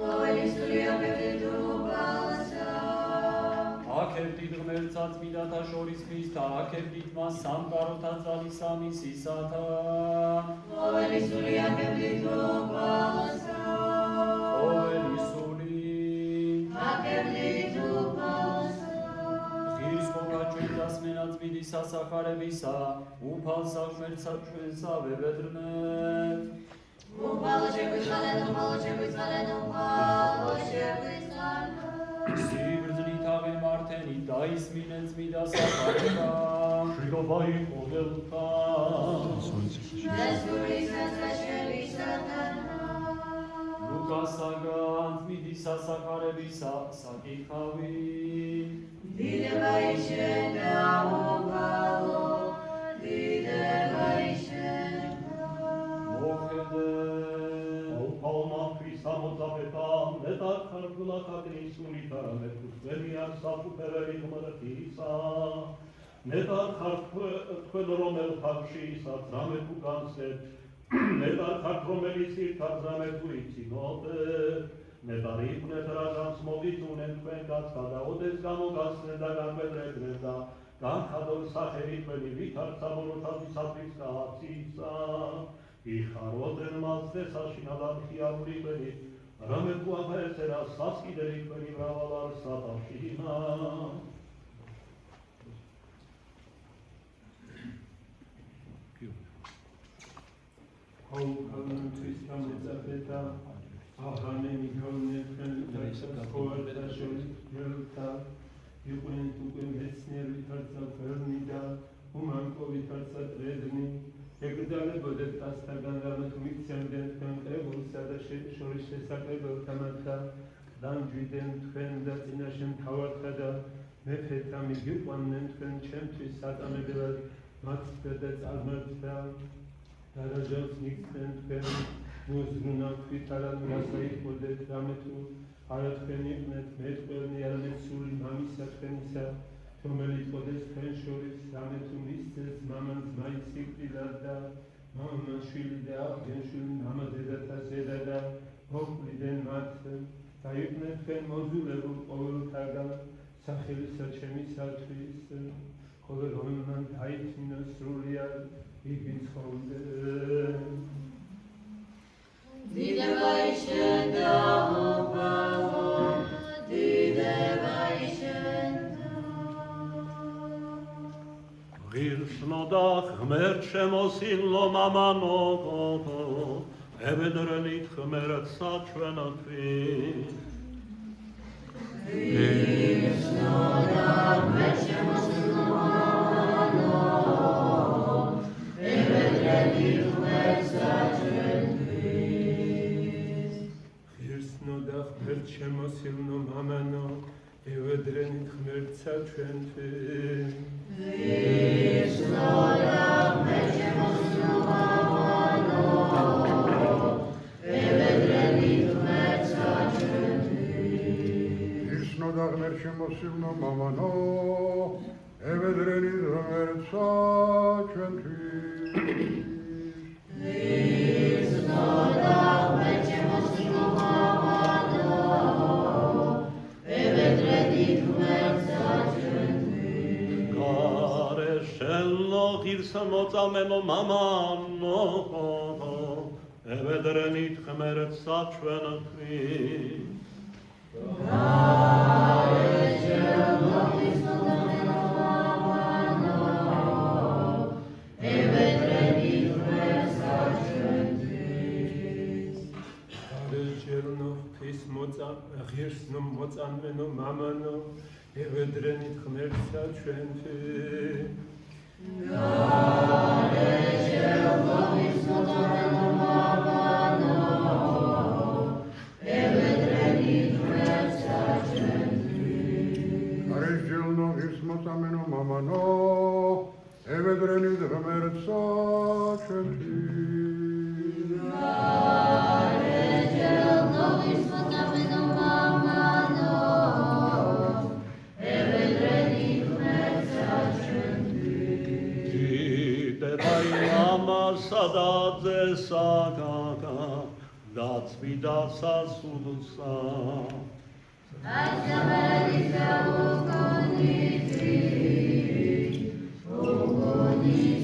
Speaker 5: ყოველი სული აკებდით უფალსა.
Speaker 4: აკებდით ღმერთსა წმინდათა შორის ქრისტა აკებდით მას სამყაროთა ძალისა მისისათა.
Speaker 5: ყოველი სული აკებდით უფალსა.
Speaker 4: ყოველი სული
Speaker 5: აკებდით უფალსა.
Speaker 4: ღირს ყოფა ჩვენ დასმენა წმინდის სასახარებისა უფალსა ღმერთსა ჩვენსა ვევედრნეთ.
Speaker 5: უფალო შეგვიწყალე, უფალო შეგვიწყალე, უფალო შეგვიწყალე.
Speaker 4: სიბრძნით აღემართენი დაისმინენ წმინდა სახარება.
Speaker 1: მშვიდობა იყო დელთან
Speaker 5: დასურისათა შევისათა.
Speaker 4: ლუკასაგან წმინდის სასახარებისა საკითხავი.
Speaker 5: დიდება იშენ და უფალო, დიდება იშენ და.
Speaker 4: მოხედე
Speaker 1: ალმა ქრისტა მოძაფეთან მეტად ხარგულა ქაგნისუნითა მეტუსვენი არ საფუპერელი ღმრთისა მეტად ხარგ თქვენ რომელ ხალხისაც რამე თუ განსეთ მეტად ხარგ რომელიც ირთად რამე თუ იცინოდე მეტად იყვნენ რაგანს მოგიწუნენ თქვენგანს და ოდეს გამოგასცნენ და გაგვედრებდნენ და განხადონ სახელი თქვენი ვითარცა საბოროთათისათვის კაცისა იხაროდნენ მას დესაშინა და მხიარული თქვენი რამე თუ აფაესერა სასკიდელი თქვენი მრავალ არ სათაშინა
Speaker 6: Თვის გამოწაფეთა აღანე მიგონე თქვენ ყოველთა შევიწყდა იყვნენ უკვე მეცნიერი თარცა ფერმი და უმანკოვი თარცა ტრედნი ეკრძალებოდეთ დასთაგან რამე თუ მიქცემდნენ თქვენ კრებულსა და შორის შესაკრებელთანაც და დამჯვიდნენ თქვენ და წინაშე მთავართა და მეფეთა მიგიყვანნენ თქვენ ჩემთვის სატანებელად მათ და წარმართდა დარაჯავს მიქცნენ თქვენ მოზრუნა ქვითარან გასაიხოდეთ რამე თუ არა თქვენ იყვნეთ მეტყველი არამედ სული მამისა თქვენისა რომელიც ყოდეს თქვენ შორის სამეთ მისცეს მამანს მაიციკრილად და მამა შვილი და აღგენშვილი მამა დედათა ზედა და მოკვლიდნენ მათ და იყვნენ თქვენ მოძულებულ ყოველთაგან სახელისა ჩემისათვის ხოლო რომელმან დაითმინა სრულიად იგი ცხოვრდება
Speaker 5: დიდება შენ და მოპოვო დიდება შენ
Speaker 1: ღირსნო და ღმერთ შემოსილო მამანო ებედრენით ღმერთსა ჩვენთვის
Speaker 5: ღირსნო და ღმერთ შემოსილო მამანო ებედრენით ღმერთსა ჩვენთვის
Speaker 6: ღირსნო და ღმერთ შემოსილო მამანო ევედრენით ღმერთსა ჩვენთვის
Speaker 5: ღირსნო და ღმერთ შემოსილო მამანო ევედრენით ღმერთსა ჩვენთვის
Speaker 3: ღირსნო და ღმერთ შემოსილო მამანო ევედრენით ღმერთსა ჩვენთვის
Speaker 5: ღირსნო და ღმერთ შემოსილო მამანო ევედრენით ღმერთსა ჩვენთვის
Speaker 1: გარეშელო ღირსნო წამენო მამანო ევედრენით ღმერთსა ჩვენთვის
Speaker 5: გარეშელო ღირსნო წამენო მამანო ევედრენით ღმერთსა ჩვენთვის
Speaker 6: გარეშელო ღირსნო მოწამენო მამანო ევედრენით ღმერთსა ჩვენთვის
Speaker 5: გარეშელო ღირსნო წამენო მამანო ევედრენით ღმერთსა ჩვენთვის
Speaker 3: გარეშელო ღირსნო წამენო მამანო ევედრენით ღმერთსა ჩვენთვის
Speaker 5: გარეშელო ღირსნო წამენო მამანო ევედრენით ღმერთსა ჩვენთვის
Speaker 1: დიდებაი მამასა და ძესა და წმინდა სასულსა
Speaker 5: ასამერისა უკონიტი უკონისამდეა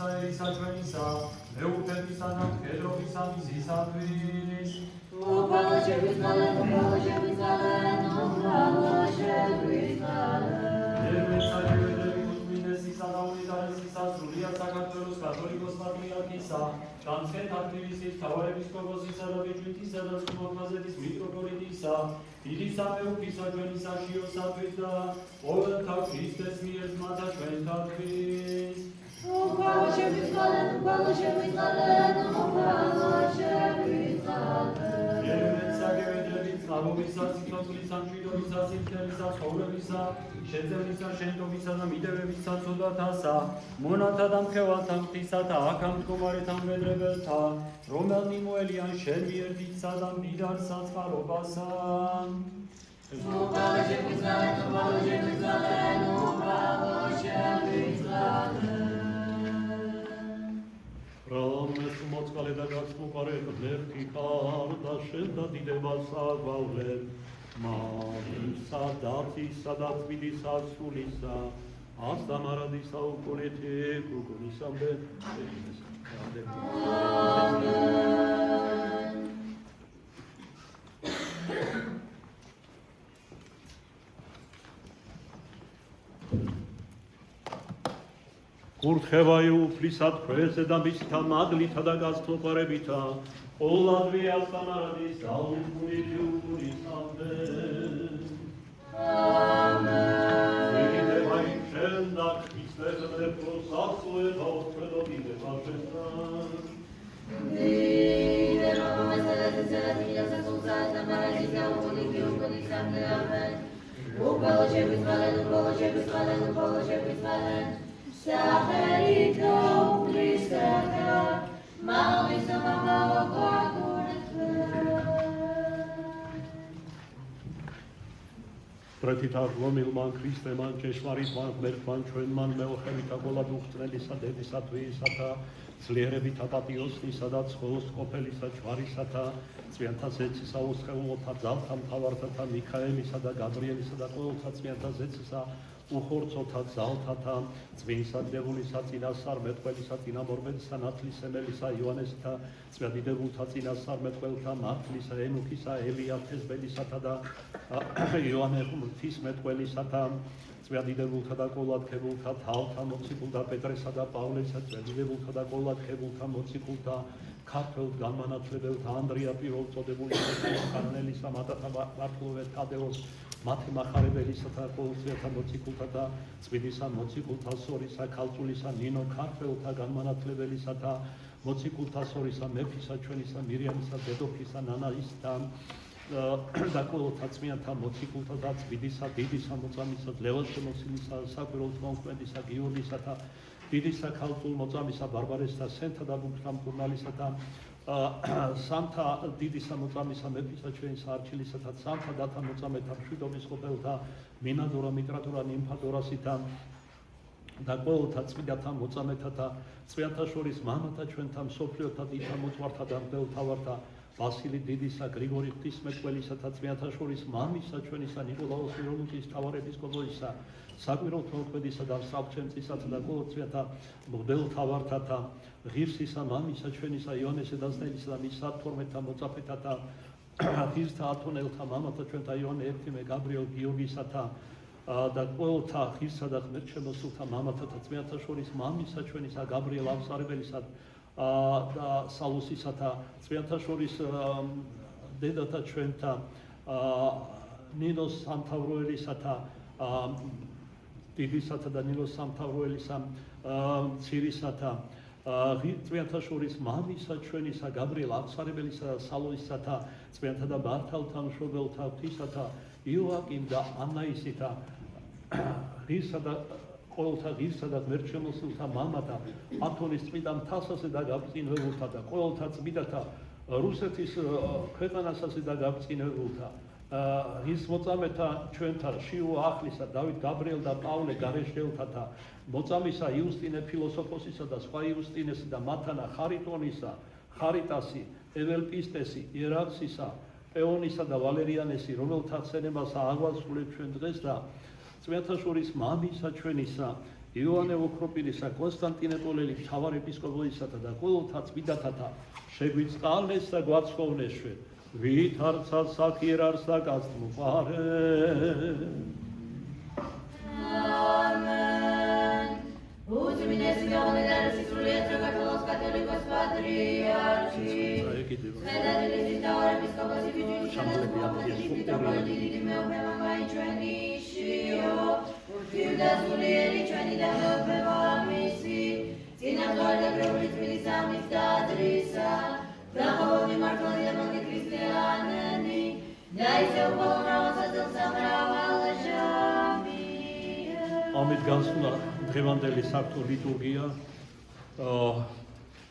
Speaker 4: Iisa, Iisa, Iisa, მეუფებისა და მხედრობისა მისისათვის სრულიად საქართველოს კათოლიკოს პატრიარქისა, განცხენთ ათბილისის მთავარეპისკოპოსისა და ბიჭვინთისა და წმინდანაზეთის მიტროპოლიტისა, დიდი სამეუფისა ჩვენისა შიოსათვის და ყოველთა ქრისტეს მიერ ძმათა ჩვენთათვის. Ამობისა, ციტოკლისა, მშვიდობისა, სიმხელისა, ცხოვრებისა, შეძენისა, შენდობისა და მიდევებისა ცოდვათასა, მონათა და მქევალთა ღვთისათა, აქ ამ მდგომარეთა მვედრებელთა, რომელნი მოელიან შენ მიერ დიდსა და მდიდარ საწყარობასა.
Speaker 1: Romnes moțcale da gaspupare lerti carda șenda dideva sagvale Mamisa dati sadat vidisa sulisa Asta maradisa uculete cucunisa be Kurtxevai უფლისად ქვესე და მისთა მადლითა და გასწორებითა ოლადვე ალტანარადის აუგუნიდი უგუნისამდე ამენ იგივე შენ და ქრისტესადე პროსასუე და ოფროდიდე ბაშესა
Speaker 5: Dide romamesele zelatia sasuzata maradisa ugunidi ugunisამდე ამენ Upoložebis valen Saherito uplistaka, malisa mamalo kakuretve.
Speaker 1: Ტრეთითა რომილმან ქრისტემან ჭეშმარიტმან ღმერთმან ჩვენმან მეოხევითა გოლა დუხტნელისა დედისათვისათა ძლიერებითა პატიოსნისა და ცხოს ყოფილისა ჯვარისათა წვიანთა ზეცისა უსხეულოთა ძალთა მთავართათა მიქაელისა და გაბრიელისა და ყოველთა წვიანთა ზეცისა უხორცოთა ძალთათა წვინსა დებულისა წინასწარმეტყველისა წინამორბედისა ნათლისმელისა იოანესთა წვიადინებულთა წინასწარმეტყველთა მართლისა ენუქისა ელიათესბელისათა და იოანე ღვთისმეტყველისათა წვიადინებულთა და ყოლადქებულთა თავთა მოციქულთა პეტრესა და პავლესა წვიადინებულთა და ყოლადქებულთა მოციქულთა ქართველ განმანათლებელთა ანდრია პირველწოდებულისა კარნელისა მატათა მართლოვე თადეოს მათი მახარებელისათა ყოველწლიათა მოციქულთა და წმინდისა მოციქულთა სორისა ქალწულისა ნინო ქართველთა განმანათლებელისათა მოციქულთა სორისა მეფისა ჩვენისა მირიანისა დედოფლისა ნანაისთა და ყოველთა წმინდათა მოციქულთა და წმინდისა დიდისა მოწამისა ლევაშემოსილისა საკვირველთმოქმედისა გიორგისათა დიდისა ქალწულ მოწამისა ბარბარესთა სენთა და ბუქთამკურნალისათა სამთა დიდისა მოწამისა მეფისა ჩვენისა არჩილისათა სამთა დათა მოწამეთა მშვიდობის ყოფილთა მინადორა მიტრატორა ნიმფადორასითა და ყოველთა წმინდათა მოწამეთათა წვიანთა შორის მამათა ჩვენთა მსოფლიოთა დიდთა მოწვართა და მღვდელთავართა ვასილი დიდისა გრიგორი ღვთისმეტყველისათა წვიანთა შორის მამისა ჩვენისა ნიკოლაოს მირონუჭის მთავარეპისკოპოსისა საკვირველთმოქმედისა და მსახურჩემწისათა და ყოველწლიათა მღვდელთავართათა ღირსისა მამისა ჩვენისა იოანეს დაზნელისა და მის 12-თა მოწაფეთათა ღირსთა ათონელთა მამათა ჩვენთა იოანე ერთიმე გაბრიელ გიორგისათა და ყოველთა ღირსა და ღმერთშემოსულთა მამათათა წმინდათა შორის მამისა ჩვენისა გაბრიელ ავსარებელისა და სალუსისათა წმინდათა შორის დედათა ჩვენთა ნინოს სამთავროელისათა დიდისათა და ნინოს სამთავროელისა მცირისათა წმინდათა შორის მამისა ჩვენისა გაბრიელ ავსარებელისა და სალუსისათა წმინდათა და მართალთა მშობელთა ღვთისათა იოაკიმ და ანაისითა ღირსა და ყოველთა ღირსა და ღმერთშემოსულთა მამათა ათონის წმინდა მთასასე და გაბწინებულთა და ყოველთა წმინდათა რუსეთის ქვეყანასასე და გაბწინებულთა ის მოწამეთა ჩვენთა შიო ახლისა დავით გაბრიელ და პავლე გარეშელთათა მოწამისა იუსტინე ფილოსოფოსისა და სხვა იუსტინესი და მათანა ხარიტონისა ხარიტასი ეველპისტესი იერაქსისა პეონისა და ვალერიანესი რომელთა ხსენებას აღვასრულებ ჩვენ დღეს და წმინდათა შორის მამისა ჩვენისა იოანე ოქროპირისა, კონსტანტინე პოლელი, მთავარ ეპისკოპოსისა და ყოველთა წმინდათათა შეგვიწყალეს და გვაცხოვნეს ჩვენ. ვით არცა საქიერარს და გასწმყარე.
Speaker 5: Amen. Uțumine să Doamne, dar și Sfântul Catos Católicos Patriarchi. Sfântul Isidore Episcopos și Vicii și meu pe mama Icioanișio. Fiul de Zulieri Icioani de meu pe mamisi. Ținător de preoliți milisami stadrisa. Prahovni marconi de mânde cristianeni. De-ai se upomra o să ți-l samrava lășami.
Speaker 1: ამით განსულა დღევანდელი საქმო ლიტურგია.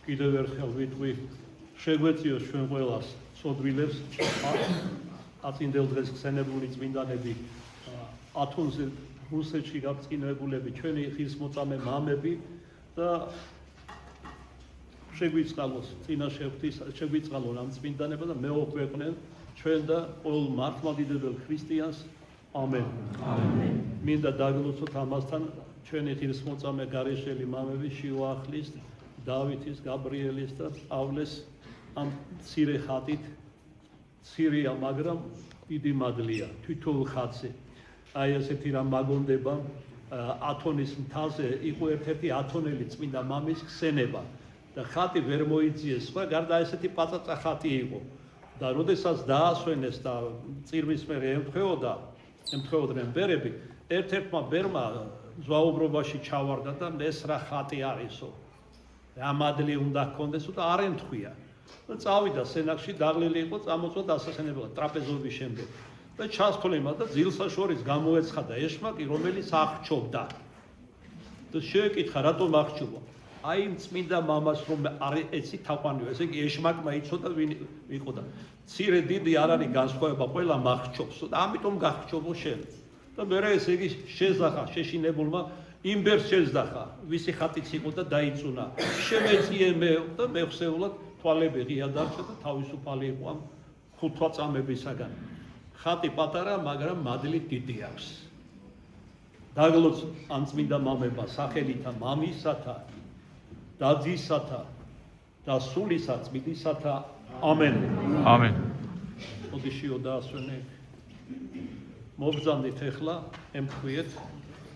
Speaker 1: კიდევ ერთხელ ვიტყვი, შეგვეციოს ჩვენ ყველას სოდვილებს აწინდელ დღეს ხსენებული წმინდანები, ათონზე რუსეთში გაბწყინებულები, ჩვენი ღირსმოწამე მამები და შეგვიწყალოს წინაშე შეგვიწყალონ ამ წმინდანება და მეოქვეყნენ ჩვენ და ყოველ მართლმადიდებელ ქრისტიანს. Amen. მინდა დაგლოცოთ ამასთან ჩვენი ღირსმოწამე გარეშელი მამები შიუახლის, დავითის, გაბრიელის და პავლეს ამ მცირე ხატით მცირეა, მაგრამ დიდი მადლია თვითონ ხატზე. აი ესეთი რამ მაგონდება ათონის მთაზე იყო ერთ-ერთი ათონელი წმინდა მამის ხსენება და ხატი ვერ მოიძიეს სხვა, გარდა ესეთი პაწაწა ხატი იყო და როდესაც დაასვენეს და წირვის მერე ემთხვეოდნენ ბერები, ერთ-ერთმა ბერმა ზვაუბრობაში ჩავარდა და ეს რა ხატი არისო. რა მადლი უნდა ჰქონდესო და არ ემთხვია. და წავიდა სენაკში, დაღლილი იყო, წამოწვა დასასვენებლად ტრაპეზობის შემდეგ. და ჩასთვლიმა და ძილსაშორის გამოეცხადა ეშმაკი, რომელიც აღჩობდა. და შეეკითხა, რატომ აღჩობა? აი იმ წმინდა მამას რომ არ ეცი თაყვანიო, ესე იგი ეშმაკმა იცოდა ვინ იყო და მცირე დიდი არ არის განსხვავება, ყველა მახჩობს და ამიტომ გახჩობო შენ. და მერე ესე იგი შეზახა შეშინებულმა იმ ბერს შეძახა, ვისი ხატიც იყო და დაიწუნა. შემეწიე მე და მეხსეულად თვალები ღია დარჩა და თავისუფალი იყო ამ ხუთვაწამებისაგან. ხატი პატარა, მაგრამ მადლი დიდი აქვს. დაგლოც ამ წმინდა მამება სახელითა მამისათა, დაძისათა და სულისა წმინდისათა. ამენ.
Speaker 2: ამენ.
Speaker 1: ოდიშიო დაასვენე. მობრძანდით ახლა, ემთხვიეთ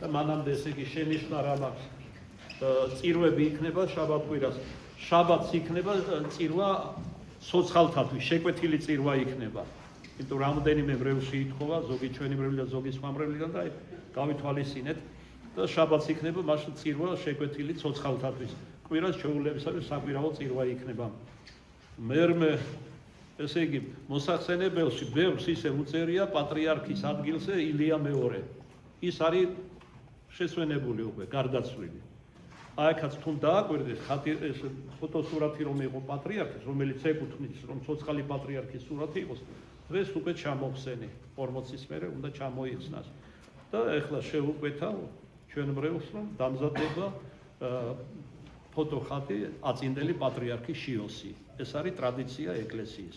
Speaker 1: და მანამდე ესე იგი შენიშნა რა მაქვს. წირვები იქნება შაბათ-კვირას. შაბათს იქნება წირვა სოცხალთათვის, შეკვეთილი წირვა იქნება. იმიტომ რამდენიმე მრევლში ითხოვა, ზოგი ჩვენი მრევლი და ზოგი სხვა მრევლიდან და გავითვალისწინეთ და შაბათს იქნება მაშინ წირვა შეკვეთილი სოცხალთათვის. კვირას ჩვეულებისათვის საკვირაო წირვა იქნება. მერმე ესე იგი მოსახსენებელში ბევრს ისე უწერია პატრიარქის ადგილზე ილია მეორე. ის არის შესვენებული უკვე, გარდაცვლილი. აიქაც თუნ დააკვირდეთ ხატი ეს ფოტოსურათი რომ იყო პატრიარქის, რომელიც ეკუთვნის რომ ცოცხალი პატრიარქის სურათი იყოს, დღეს უკვე ჩამოხსენი 40-ის მერე უნდა ჩამოიხსნას. და ეხლა შევუკვეთა ჩვენ მრევლს რომ დამზადდება ფოტოხატი აწინდელი პატრიარქის შიოსი. ეს არის ტრადიცია ეკლესიის.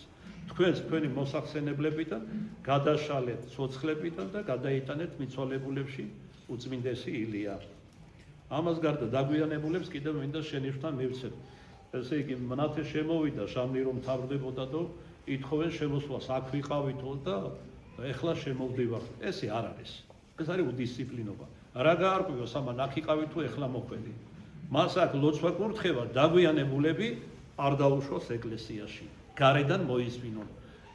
Speaker 1: თქვენი მოსახსენებლებიდან გადაშალეთ ცოცხლებიდან და გადაიტანეთ მიცვალებულებში უწმინდესი ილია. ამას გარდა დაგვიანებულებს კიდევ მინდა შენიშვნა მივცეთ. ესე იგი მნათე შემოვიდა ჟამნი რომ თავდებოდა და ითხოვენ შემოსვლას აქ ვიყავითო და ეხლა შემოვდივარ. ესე არ არის. ეს არის უდისციპლინობა. რა გაარკვიოს ამან აქ იყავი თუ ეხლა მოხვედი. მას აქ ლოცვა კურთხევა დაგვიანებულები არ დაუშვოს ეკლესიაში. გარედან მოისმინონ.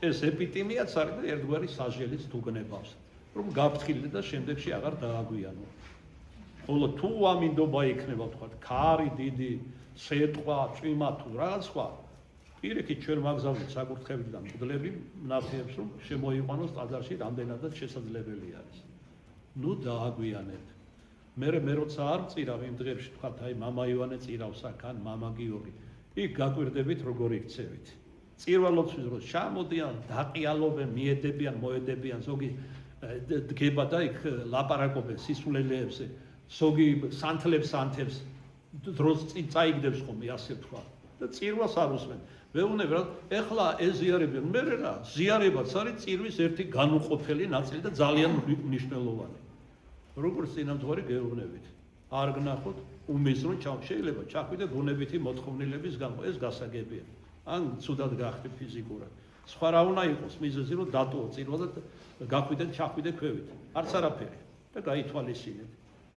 Speaker 1: ეს ეპიტიმიაც არის და ერთგვარი სასჯელიც თუგნებავს, რომ გაფრთხილდე და შემდეგში აღარ დააგვიანო. ხოლო თუ ამინდობა იქნება თქვა, ქარი დიდი, სეტყვა, წვიმა თუ რაღაც სხვა, პირიქით ჩვენ მაგზავნით საკურთხევითიდან მგლები მნათეებს რომ შემოიყვანოს ტაძარში რამდენადაც შესაძლებელი არის. ნუ დააგვიანეთ. მე როცა არ მწირავ იმ დღეებში თქვა, აი მამა ივანე წირავს აქან, მამა გიორგი. იქ გაკვირდებით როგორ იქცევით. წირვალოცვის დროს ჩამოდიან, დაყიალობენ, მიედებიან, მოედებიან, ზოგი დგება და იქ ლაპარაკობენ სისულელეებზე, ზოგი სანთლებს ანთებს, დროს წინ წაიგდებს ხოლმე ასე თქვა. და წირვას არ უსმენ. ვეუბნები რა, ეხლა ეზიარებენ, მე რა, ზიარებაც არის წირვის ერთი განუყოფელი ნაწილი და ძალიან მნიშვნელოვანი. როგორც წინამძღვარი გეუბნებით. არ გნახოთ უმიზრუნ შეიძლება ჩახვიდე ბუნებითი მოთხოვნილების გამო, ეს გასაგებია. ან ცუდად გახდე ფიზიკურად. სხვა რა უნდა იყოს მიზეზი, რომ დატოო წირვა და გახვიდე ჩახვიდე ქვევით. არც არაფერი და გაითვალისწინეთ.